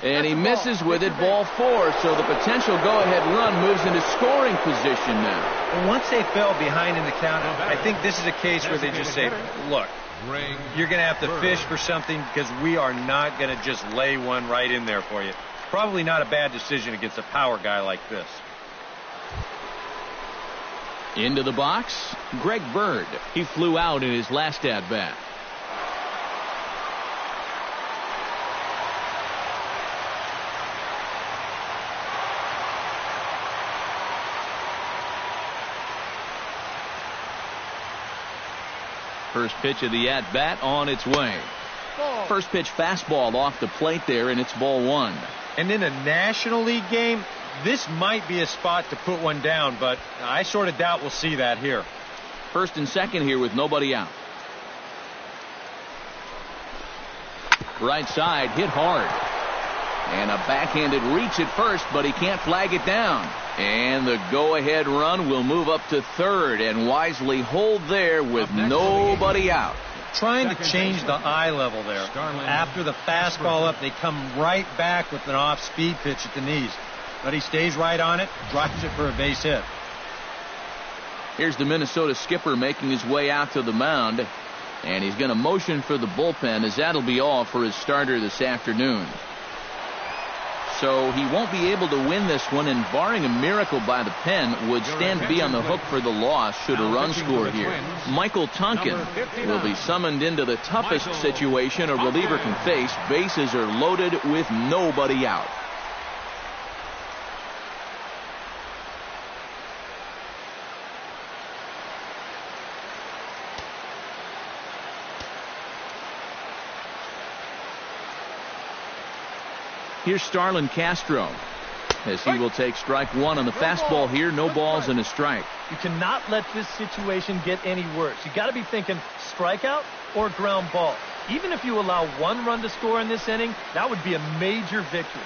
And he misses with it, ball 4, so the potential go-ahead run moves into scoring position now. And once they fell behind in the count, I think this is a case where they just say, look, you're going to have to fish for something because we are not going to just lay one right in there for you. Probably not a bad decision against a power guy like this. Into the box, Greg Bird. He flew out in his last at-bat. First pitch of the at-bat on its way. First pitch fastball off the plate there, and it's ball one. And in a National League game, this might be a spot to put one down, but I sort of doubt we'll see that here. First and second here with nobody out. Right side, hit hard. And a backhanded reach at first, but he can't flag it down. And the go-ahead run will move up to third and wisely hold there with nobody out. Trying to change the eye level there. After the fastball up, they come right back with an off-speed pitch at the knees. But he stays right on it, drops it for a base hit. Here's the Minnesota skipper making his way out to the mound. And he's going to motion for the bullpen, as that'll be all for his starter this afternoon. So he won't be able to win this one, and barring a miracle by the pen, would stand to be on the hook for the loss should a run score here. Michael Tonkin will be summoned into the toughest situation a reliever can face. Bases are loaded with nobody out. Here's Starlin Castro as he will take strike one on the fastball here. No balls and a strike. You cannot let this situation get any worse. You got to be thinking strikeout or ground ball. Even if you allow one run to score in this inning, that would be a major victory.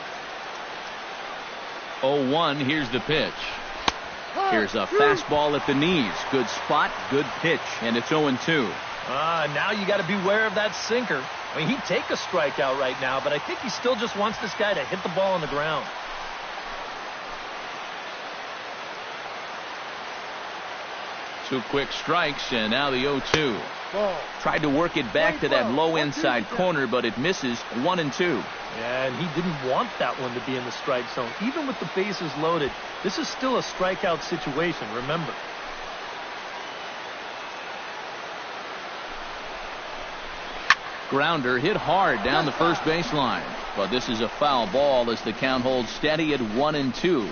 0-1. Here's the pitch. Here's a fastball at the knees. Good spot, good pitch, and it's 0-2. Now you got to beware of that sinker. I mean, he'd take a strikeout right now, but I think he still just wants this guy to hit the ball on the ground. Two quick strikes, and now the 0-2. Tried to work it back to that low inside corner, but it misses. 1-2. Yeah, and he didn't want that one to be in the strike zone. Even with the bases loaded, this is still a strikeout situation, remember. Grounder hit hard down the first baseline, but this is a foul ball as the count holds steady at 1-2.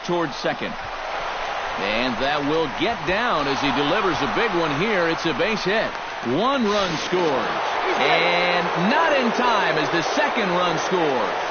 Towards second, and that will get down as he delivers a big one here. It's a base hit. One run scores, and not in time as the second run scores.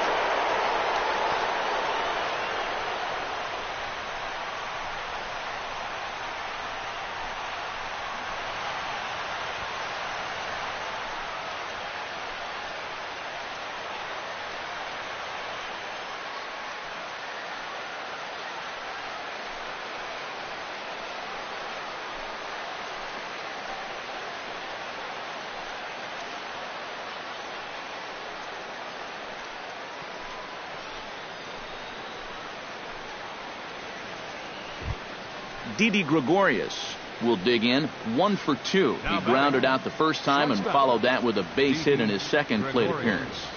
Didi Gregorius will dig in. 1 for 2. He grounded out the first time and followed that with a base hit in his second plate appearance.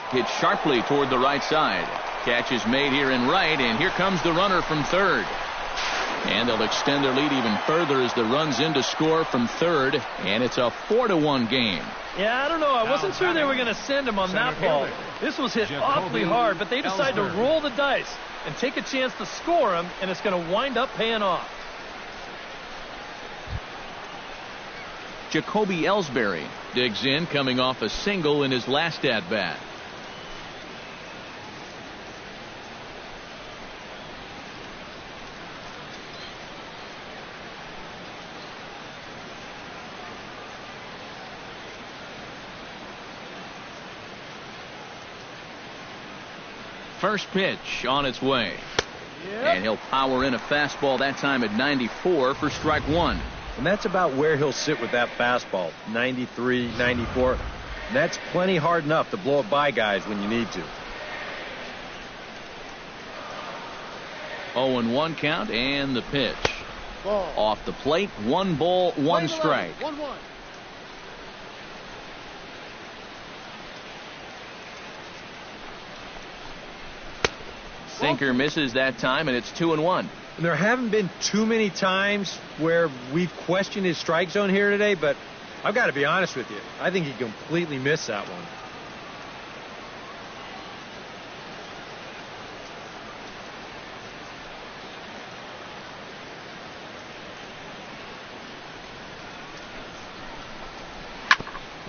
Hit sharply toward the right side. Catch is made here in right, and here comes the runner from third. And they'll extend their lead even further as the runs in to score from third, and it's a 4-1 game. Yeah, I don't know. I wasn't sure they were going to send him on that ball. This was hit awfully hard, but they decided to roll the dice and take a chance to score him, and it's going to wind up paying off. Jacoby Ellsbury digs in, coming off a single in his last at-bat. First pitch on its way. And he'll power in a fastball that time at 94 for strike one. And that's about where he'll sit with that fastball. 93, 94. And that's plenty hard enough to blow it by guys when you need to. 0-1 count, and the pitch. Off the plate, 1 ball, 1 strike. 1-1. Sinker misses that time, and it's 2-1. And there haven't been too many times where we've questioned his strike zone here today, but I've got to be honest with you. I think he completely missed that one.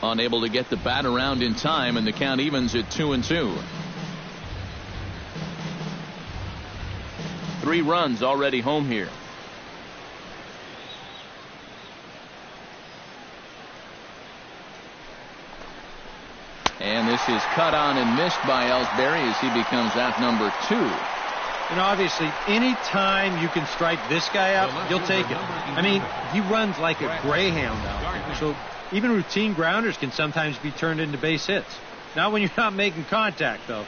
Unable to get the bat around in time, and the count evens at 2-2. 3 runs already home here. And this is cut on and missed by Ellsbury as he becomes out number 2. And obviously, any time you can strike this guy out, you'll take it. I mean, he runs like a greyhound out there. So even routine grounders can sometimes be turned into base hits. Not when you're not making contact, though.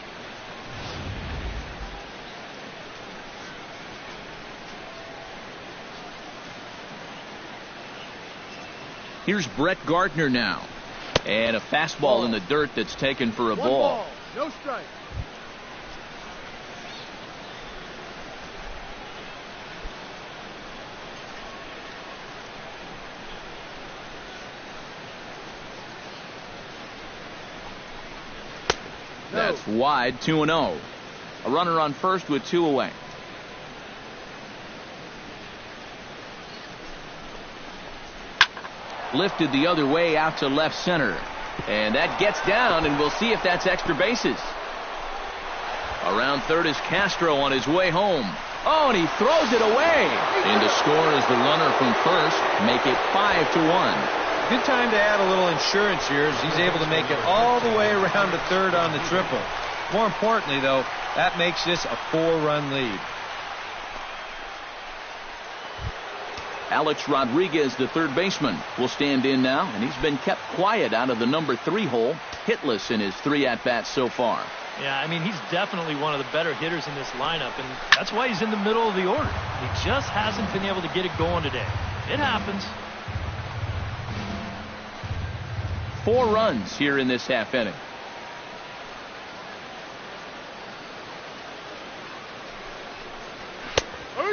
Here's Brett Gardner now. And a fastball in the dirt that's taken for a ball. No strike. That's wide, 2-0. A runner on first with 2 away. Lifted the other way out to left center. And that gets down, and we'll see if that's extra bases. Around third is Castro on his way home. Oh, and he throws it away. In to score is the runner from first. Make it 5-1. Good time to add a little insurance here as he's able to make it all the way around to third on the triple. More importantly, though, that makes this a 4-run lead. Alex Rodriguez, the third baseman, will stand in now, and he's been kept quiet out of the number 3 hole, hitless in his 3 at-bats so far. Yeah, I mean, he's definitely one of the better hitters in this lineup, and that's why he's in the middle of the order. He just hasn't been able to get it going today. It happens. 4 runs here in this half inning.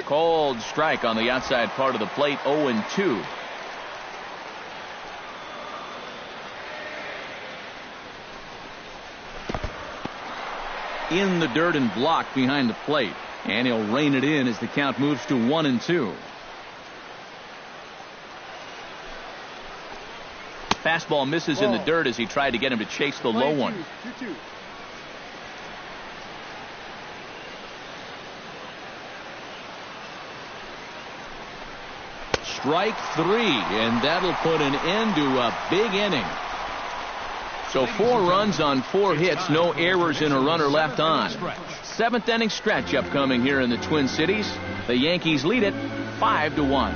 Cold strike on the outside part of the plate, 0-2. In the dirt and blocked behind the plate, and he'll rein it in as the count moves to 1-2. Fastball misses in the dirt as he tried to get him to chase the low one. 2-2. Strike 3, and that'll put an end to a big inning. So 4 runs on 4 hits, no errors, and a runner left on. 7th inning stretch upcoming here in the Twin Cities. The Yankees lead it 5-1.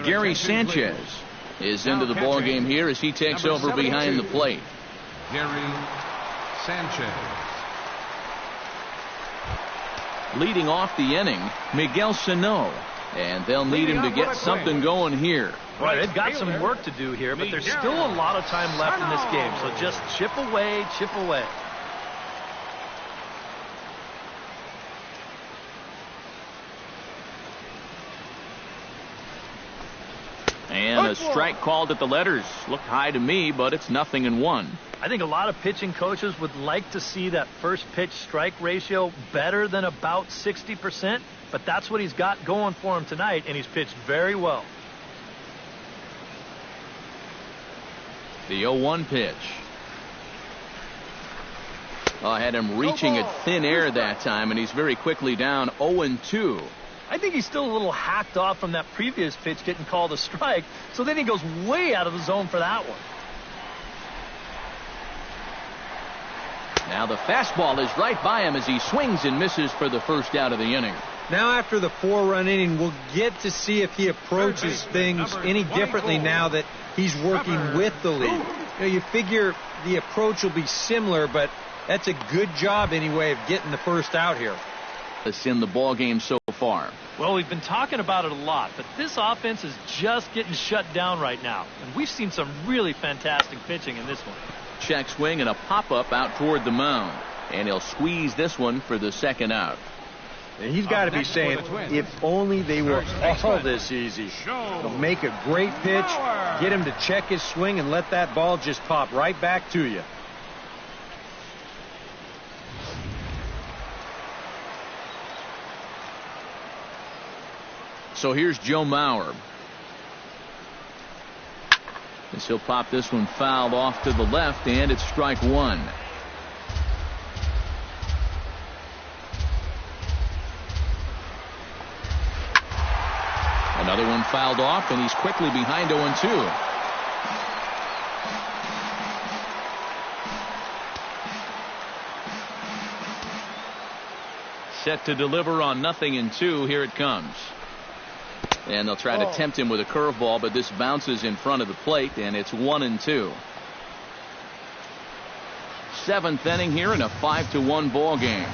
Gary Sanchez is into the ball game here as he takes over behind the plate. Gary Sanchez. Leading off the inning, Miguel Sano, and they'll need him to get something going here. Right, they've got some work to do here, but there's still a lot of time left in this game, so just chip away, chip away. And a strike called at the letters. Looked high to me, but it's 0-1. I think a lot of pitching coaches would like to see that first pitch strike ratio better than about 60%, but that's what he's got going for him tonight, and he's pitched very well. The 0-1 pitch. I had him reaching at thin air that time, and he's very quickly down 0-2. I think he's still a little hacked off from that previous pitch getting called a strike, so then he goes way out of the zone for that one. Now the fastball is right by him as he swings and misses for the first out of the inning. Now after the 4-run inning, we'll get to see if he approaches things any differently now that he's working with the lead. You figure the approach will be similar, but that's a good job anyway of getting the first out here. It's in the ball game so far. Well, we've been talking about it a lot, but this offense is just getting shut down right now. And we've seen some really fantastic pitching in this one. Check swing and a pop-up out toward the mound. and he'll squeeze this one for the second out. And he's got to be saying, if only they were all this easy. They'll make a great pitch, get him to check his swing, and let that ball just pop right back to you. So here's Joe Mauer. As he'll pop this one fouled off to the left, and it's strike one. Another one fouled off, and he's quickly behind 0-2. Set to deliver on 0-2. Here it comes. And they'll try to tempt him with a curveball, but this bounces in front of the plate, and it's 1-2. Seventh inning here in a 5-1 ball game.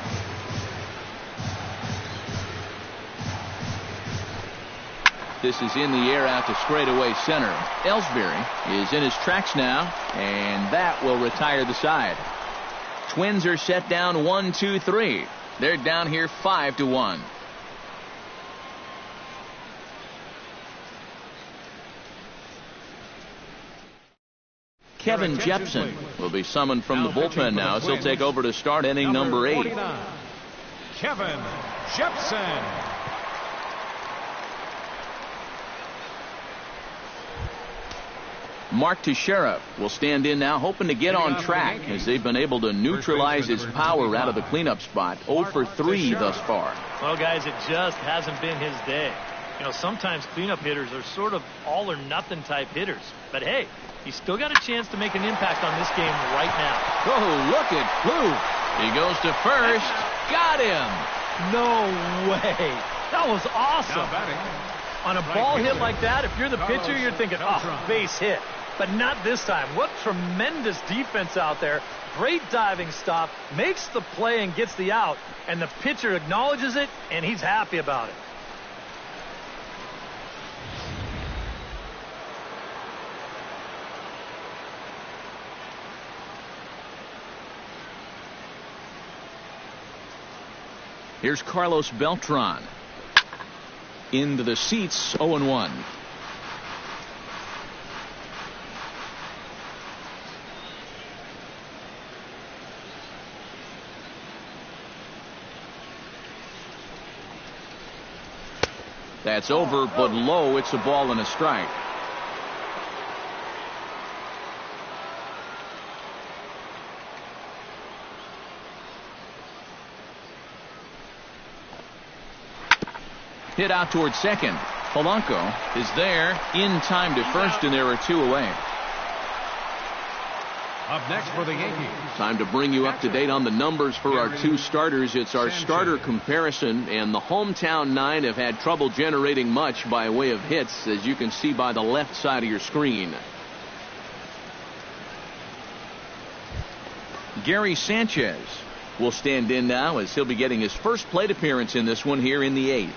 This is in the air out to straightaway center. Ellsbury is in his tracks now, and that will retire the side. Twins are set down 1-2-3. They're down here 5-1. Kevin Jepson will be summoned from the bullpen now as he'll take over to start inning number 8. Kevin Jepson. Mark Teixeira will stand in now, hoping to get on track as they've been able to neutralize his power out of the cleanup spot. 0 for 3 thus far. Well, guys, it just hasn't been his day. You know, sometimes cleanup hitters are sort of all or nothing type hitters. But hey, he's still got a chance to make an impact on this game right now. Oh, look at Blue. He goes to first. Got him. No way. That was awesome. On a ball hit like that, if you're the pitcher, you're thinking, oh, base hit. But not this time. What tremendous defense out there. Great diving stop. Makes the play and gets the out. And the pitcher acknowledges it, and he's happy about it. Here's Carlos Beltran. Into the seats, 0-1. That's over, but low. It's a ball and a strike. Hit out towards second. Polanco is there in time to first, and there are 2 away. Up next for the Yankees. Time to bring you up to date on the numbers for our 2 starters. It's our starter comparison, and the hometown 9 have had trouble generating much by way of hits, as you can see by the left side of your screen. Gary Sanchez will stand in now as he'll be getting his first plate appearance in this one here in the 8th.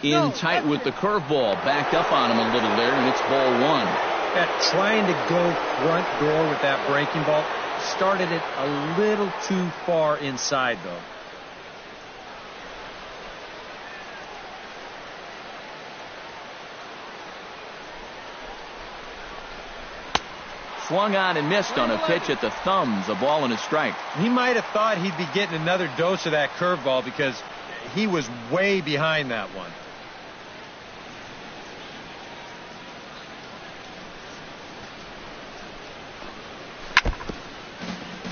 In tight with the curveball, backed up on him a little there, and it's ball 1. Trying to go front door with that breaking ball, started it a little too far inside, though. Swung on and missed on a pitch at the thumbs, a ball and a strike. He might have thought he'd be getting another dose of that curveball because he was way behind that one.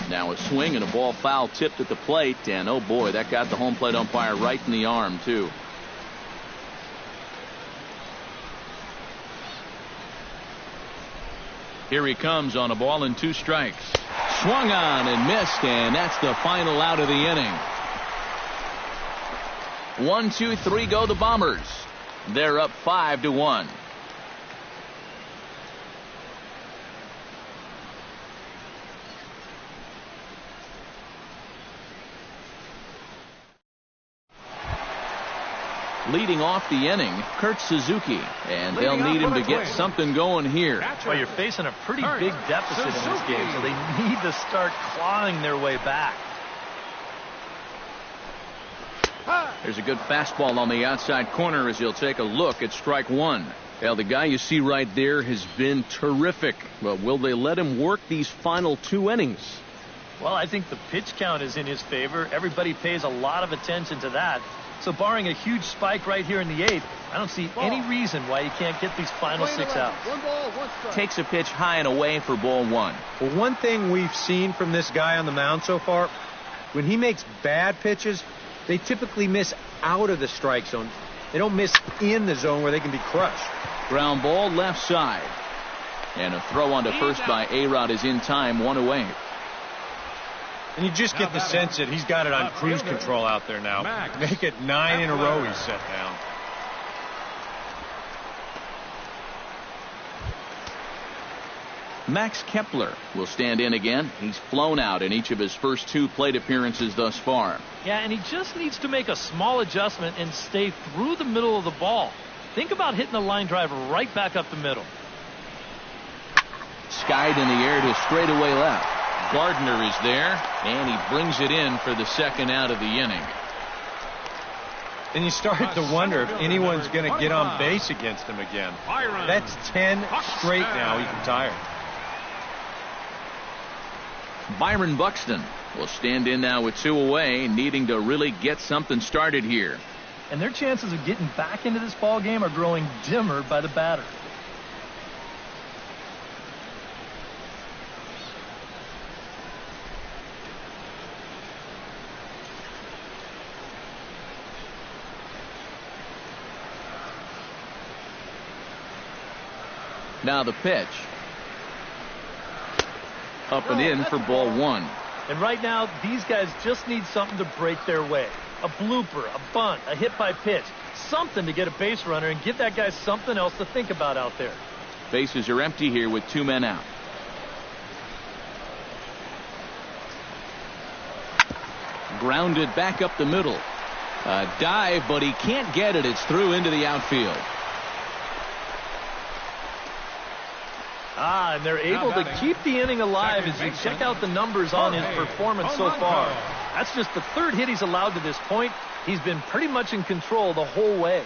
Now a swing and a ball foul tipped at the plate, and oh boy, that got the home plate umpire right in the arm too. Here he comes on a ball and 2 strikes. Swung on and missed, and that's the final out of the inning. 1, 2, 3 go the Bombers. They're up 5-1. Leading off the inning, Kurt Suzuki, and they'll need him to get something going here. Well, you're facing a pretty big deficit in this game, so they need to start clawing their way back. There's a good fastball on the outside corner as he'll take a look at strike one. Well, the guy you see right there has been terrific, but will they let him work these final 2 innings? Well, I think the pitch count is in his favor. Everybody pays a lot of attention to that. So barring a huge spike right here in the 8th, I don't see any reason why you can't get these final 6 outs. Takes a pitch high and away for ball 1. Well, one thing we've seen from this guy on the mound so far, when he makes bad pitches, they typically miss out of the strike zone. They don't miss in the zone where they can be crushed. Ground ball left side. And a throw onto first by A-Rod is in time, 1 away. And you just get the sense that he's got it on cruise control out there now. Make it 9 in a row he's set down. Max Kepler will stand in again. He's flown out in each of his first 2 plate appearances thus far. Yeah, and he just needs to make a small adjustment and stay through the middle of the ball. Think about hitting a line drive right back up the middle. Skied in the air to straightaway left. Gardner is there, and he brings it in for the second out of the inning. And you start to wonder if anyone's going to get on base against him again. That's 10 straight now he's retired. Byron Buxton will stand in now with 2 away, needing to really get something started here. And their chances of getting back into this ball game are growing dimmer by the batter. Now the pitch. Up and in for ball 1. And right now, these guys just need something to break their way. A blooper, a bunt, a hit by pitch. Something to get a base runner and give that guy something else to think about out there. Bases are empty here with 2 men out. Grounded back up the middle. A dive, but he can't get it. It's through into the outfield. And they're able to keep the inning alive as you check out the numbers on his performance so far. That's just the 3rd hit he's allowed to this point. He's been pretty much in control the whole way.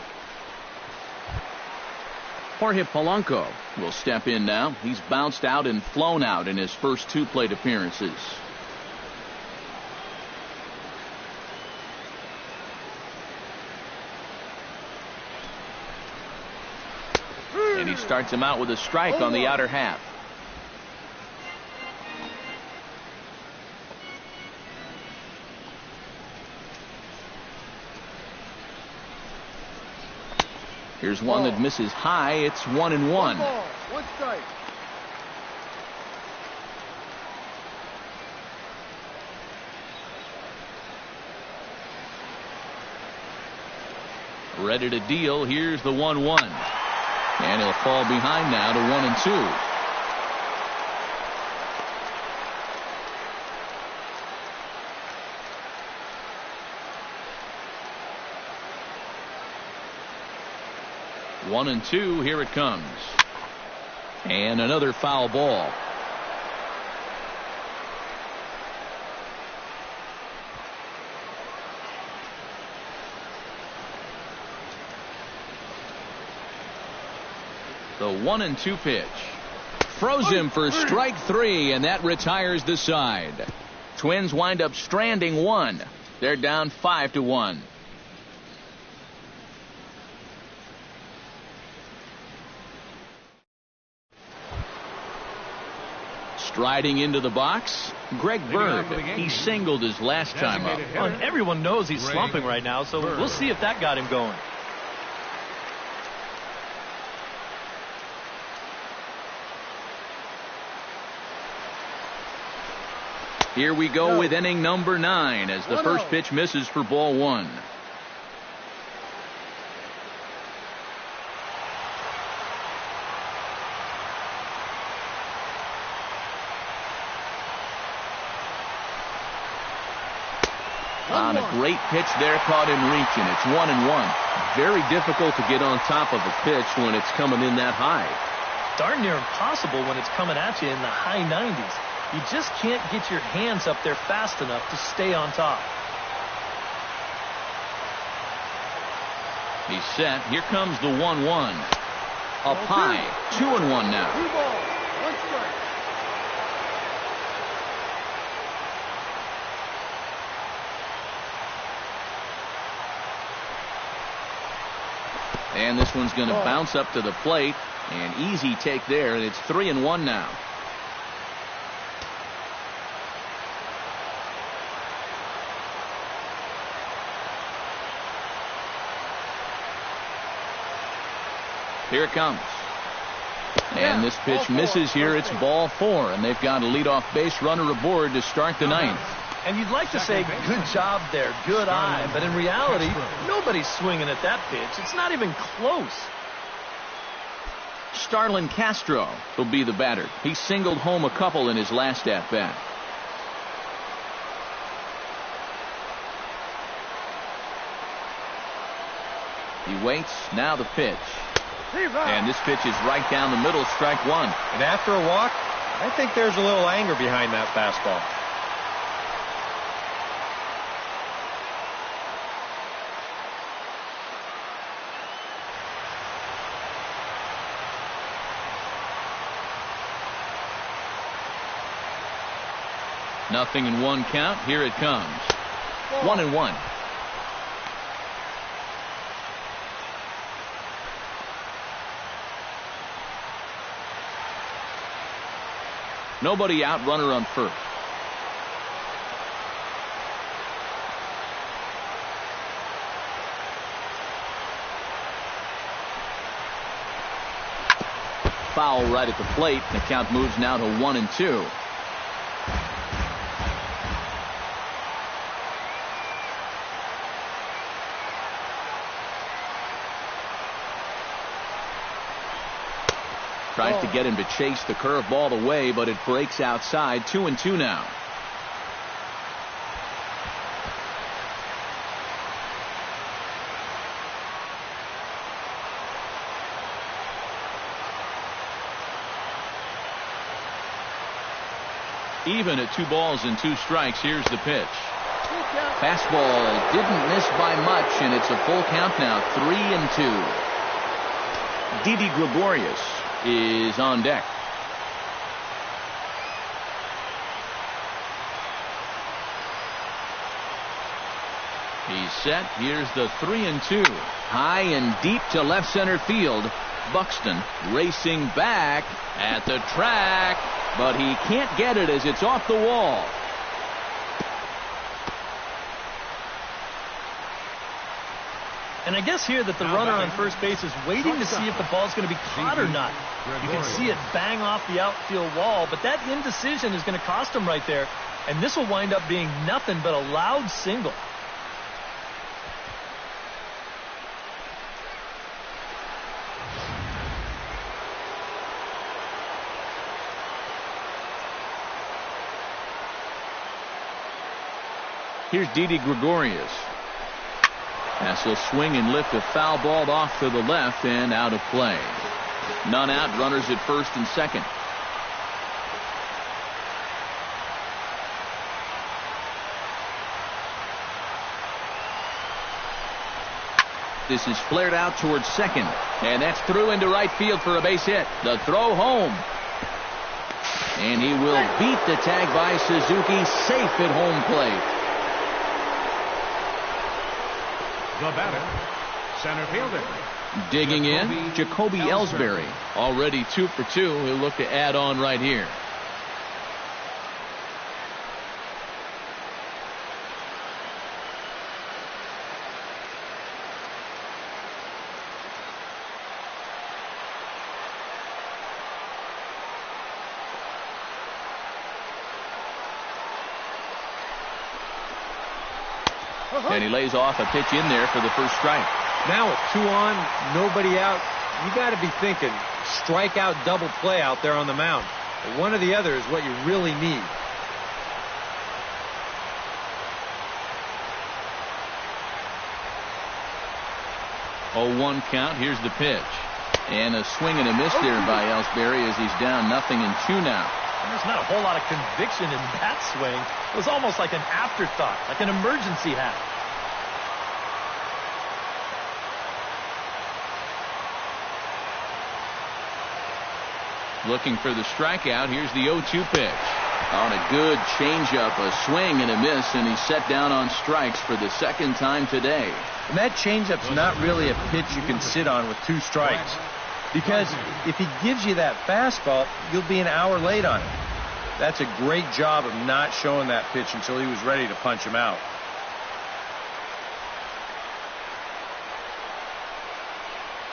Jorge Polanco will step in now. He's bounced out and flown out in his first 2 plate appearances. And he starts him out with a strike on the outer half. Here's one that misses high. It's 1-1. 1 strike. Ready to deal. Here's the 1-1. And he'll fall behind now to 1-2. One and two. Here it comes. And another foul ball. The 1-2 pitch. Froze him for strike 3, and that retires the side. Twins wind up stranding 1. They're down 5-1. Striding into the box, Greg Bird. He singled his last time up. Well, and everyone knows he's slumping right now, so we'll see if that got him going. Here we go with inning number 9 as the first pitch misses for ball 1. On a great pitch there, caught him reaching. It's 1-1. Very difficult to get on top of a pitch when it's coming in that high. Darn near impossible when it's coming at you in the high 90s. You just can't get your hands up there fast enough to stay on top. He's set. Here comes the 1-1. Up high. 2-1 now. 2 balls, 1 strike. And this one's going to bounce up to the plate. An easy take there, and it's 3-1 now. Here it comes. And this pitch misses here. It's ball 4, and they've got a leadoff base runner aboard to start the 9th. And you'd like to say, good job there, good eye. But in reality, nobody's swinging at that pitch. It's not even close. Starlin Castro will be the batter. He singled home a couple in his last at-bat. He waits. Now the pitch. And this pitch is right down the middle, strike 1. And after a walk, I think there's a little anger behind that fastball. Nothing in 1 count. Here it comes. 1-1. Nobody out, runner on first. Foul right at the plate. The count moves now to 1-2. Tries to get him to chase the curveball away, but it breaks outside. 2-2 now. Even at 2 balls and 2 strikes. Here's the pitch. Fastball didn't miss by much, and it's a full count now. 3-2. Didi Gregorius is on deck. He's set. Here's the 3-2. High and deep to left center field. Buxton racing back at the track, but he can't get it as it's off the wall. And I guess here that the runner on first base is waiting to see if the ball's going to be caught or not. You can see it bang off the outfield wall, but that indecision is going to cost him right there. And this will wind up being nothing but a loud single. Here's Didi Gregorius. As he'll swing and lift a foul ball off to the left and out of play. None out, runners at first and second. This is flared out towards second, and that's through into right field for a base hit. The throw home. And he will beat the tag by Suzuki, safe at home plate. The batter, center fielder. Digging in, Jacoby Ellsbury. Already 2 for 2. He'll look to add on right here. And he lays off a pitch in there for the first strike. Now with 2 on, nobody out, you got to be thinking strikeout double play out there on the mound. One or the other is what you really need. 0-1 count. Here's the pitch. And a swing and a miss there by Ellsbury as he's down 0-2 now. There's not a whole lot of conviction in that swing. It was almost like an afterthought, like an emergency hat. Looking for the strikeout. Here's the 0-2 pitch. On a good changeup, a swing and a miss, and he's set down on strikes for the second time today. And that changeup's not really a pitch you can sit on with 2 strikes. Because if he gives you that fastball, you'll be an hour late on it. That's a great job of not showing that pitch until he was ready to punch him out.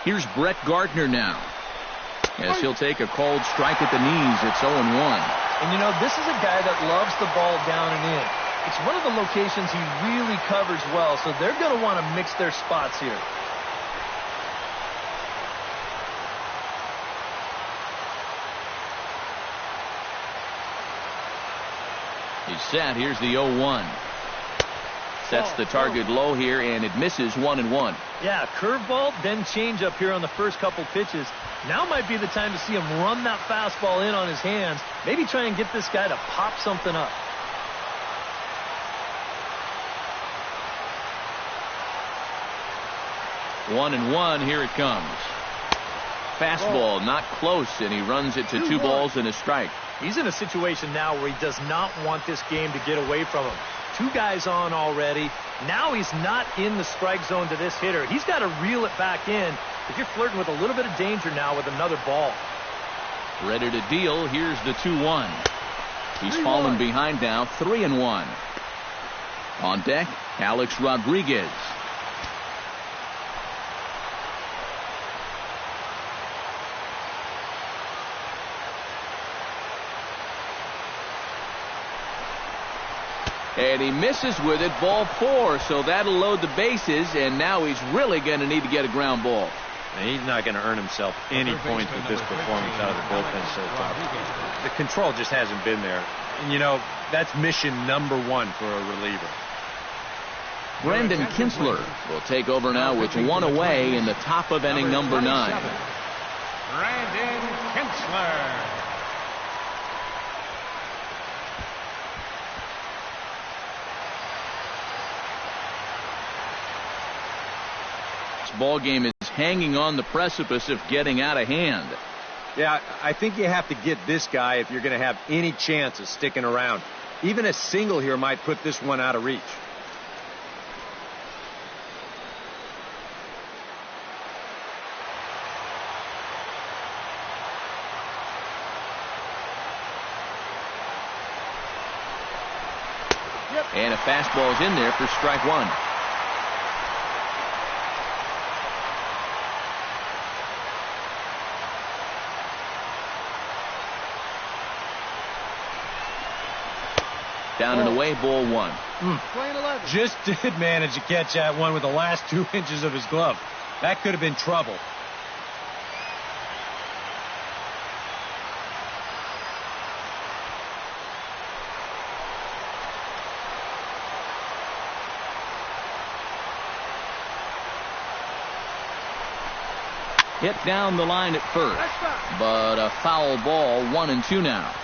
Here's Brett Gardner now, as he'll take a cold strike at the knees. It's 0-1. And you know, this is a guy that loves the ball down and in. It's one of the locations he really covers well, so they're going to want to mix their spots here. He's set. Here's the 0-1. Sets the target low here, and it misses 1-1. Yeah, curveball, then changeup here on the first couple pitches. Now might be the time to see him run that fastball in on his hands. Maybe try and get this guy to pop something up. One and one. Here it comes. Fastball not close, and he runs it to 2 balls and a strike. He's in a situation now where he does not want this game to get away from him. 2 guys on already. Now he's not in the strike zone to this hitter. He's got to reel it back in. If you're flirting with a little bit of danger now with another ball. Ready to deal. Here's the 2-1. He's fallen behind now. 3-1. On deck, Alex Rodriguez. And he misses with it, ball 4, so that'll load the bases, and now he's really going to need to get a ground ball. And he's not going to earn himself any points with this performance out of the bullpen so far. The control just hasn't been there. And, you know, that's mission number 1 for a reliever. Brandon Kinsler will take over now with 1 away in the top of inning number 9. Brandon Kinsler. Ball game is hanging on the precipice of getting out of hand. Yeah, I think you have to get this guy if you're going to have any chance of sticking around. Even a single here might put this one out of reach. And a fastball's in there for strike 1. Down and away, ball 1. Just did manage to catch that one with the last 2 inches of his glove. That could have been trouble. Hit down the line at first, but a foul ball. 1-2 now.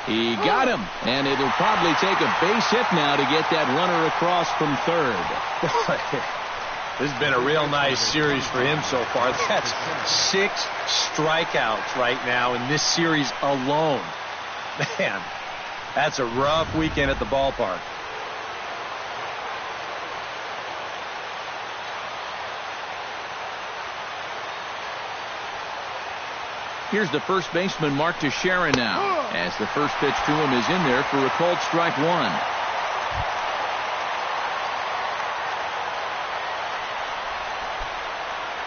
He got him, and it'll probably take a base hit now to get that runner across from third. This has been a real nice series for him so far. That's 6 strikeouts right now in this series alone. Man, that's a rough weekend at the ballpark. Here's the first baseman, Mark Teixeira, now, as the first pitch to him is in there for a called strike 1.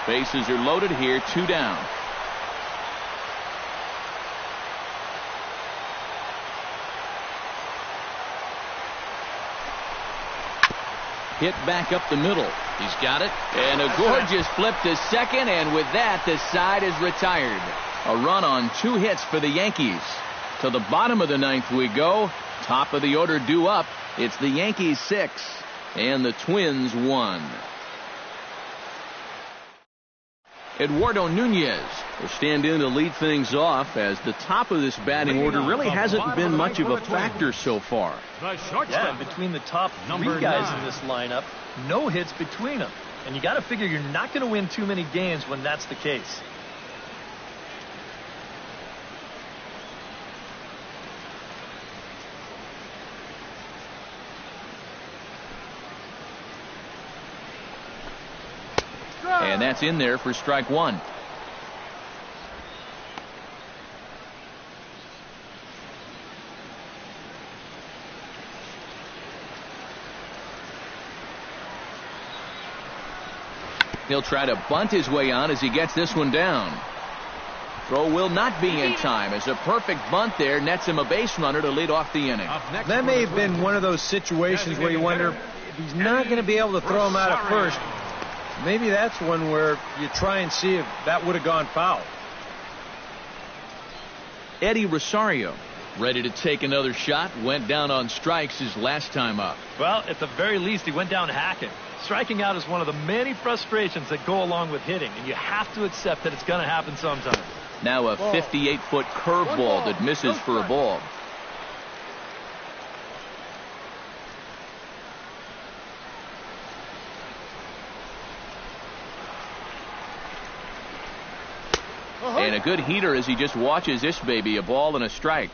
Bases are loaded here, 2 down. Hit back up the middle. He's got it. And a gorgeous flip to second, and with that, the side is retired. A run on 2 hits for the Yankees. To the bottom of the 9th we go. Top of the order due up. It's the Yankees 6 and the Twins 1. Eduardo Nunez will stand in to lead things off, as the top of this batting order really hasn't been much of a factor so far. Yeah, between the top 3 guys in this lineup, no hits between them. And you got to figure you're not going to win too many games when that's the case. And that's in there for strike 1. He'll try to bunt his way on as he gets this one down. Throw will not be in time, as a perfect bunt there nets him a base runner to lead off the inning. That may have been one of those situations where you wonder if he's not going to be able to throw him out at first. Maybe that's one where you try and see if that would have gone foul. Eddie Rosario, ready to take another shot, went down on strikes his last time up. Well, at the very least, he went down hacking. Striking out is one of the many frustrations that go along with hitting, and you have to accept that it's going to happen sometime. Now a 58-foot curveball that misses for a ball. And a good heater as he just watches this baby, a ball and a strike.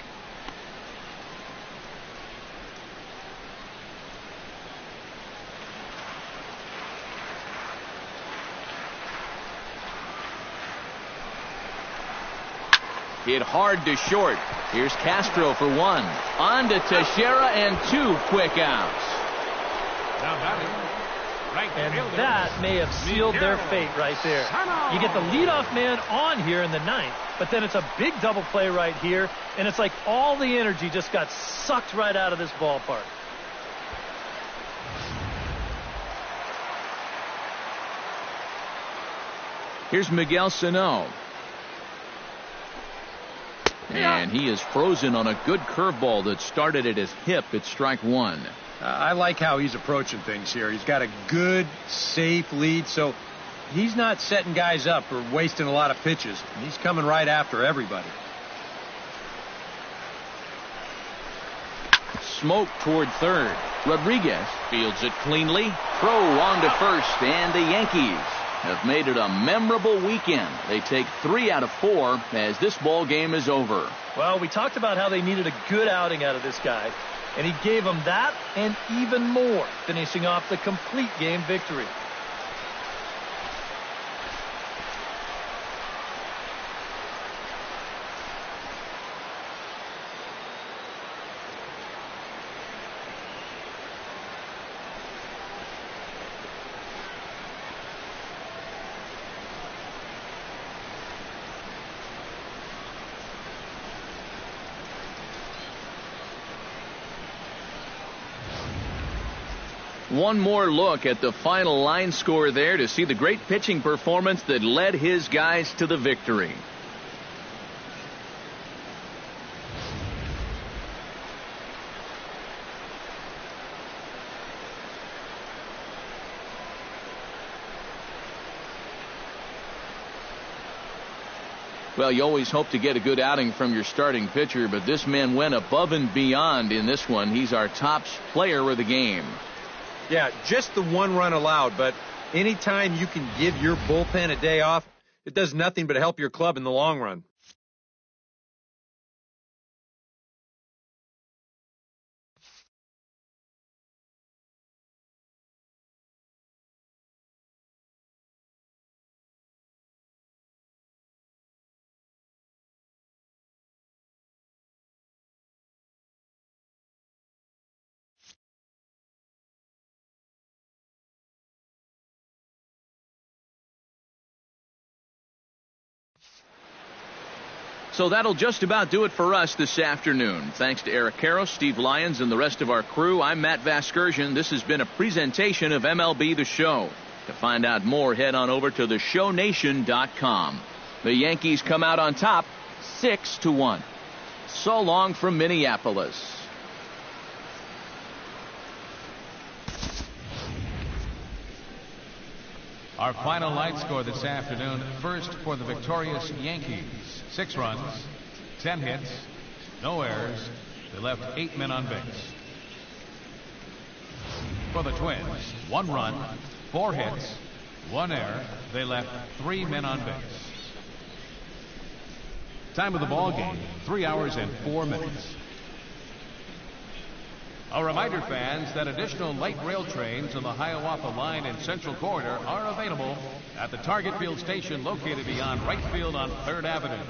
Hit hard to short. Here's Castro for 1. On to Teixeira and 2 quick outs. And that may have sealed their fate right there. You get the leadoff man on here in the 9th, but then it's a big double play right here, and it's like all the energy just got sucked right out of this ballpark. Here's Miguel Sano. And he is frozen on a good curveball that started at his hip at strike 1. I like how he's approaching things here. He's got a good, safe lead, so he's not setting guys up or wasting a lot of pitches. He's coming right after everybody. Smoke toward third. Rodriguez fields it cleanly. Throw on to first, and the Yankees have made it a memorable weekend. They take 3 out of 4 as this ball game is over. Well, we talked about how they needed a good outing out of this guy, and he gave them that and even more, finishing off the complete game victory. One more look at the final line score there to see the great pitching performance that led his guys to the victory. Well, you always hope to get a good outing from your starting pitcher, but this man went above and beyond in this one. He's our top player of the game. Yeah, just the 1 run allowed, but anytime you can give your bullpen a day off, it does nothing but help your club in the long run. So that'll just about do it for us this afternoon. Thanks to Eric Karros, Steve Lyons, and the rest of our crew. I'm Matt Vasgersian. This has been a presentation of MLB The Show. To find out more, head on over to theshownation.com. The Yankees come out on top 6-1. So long from Minneapolis. Our final line score this afternoon. First for the victorious Yankees. 6 runs, 10 hits, no errors. They left 8 men on base. For the Twins, 1 run, 4 hits, 1 error. They left 3 men on base. Time of the ball game, 3 hours and 4 minutes. A reminder, fans, that additional light rail trains on the Hiawatha Line and Central Corridor are available at the Target Field station located beyond right field on 3rd Avenue.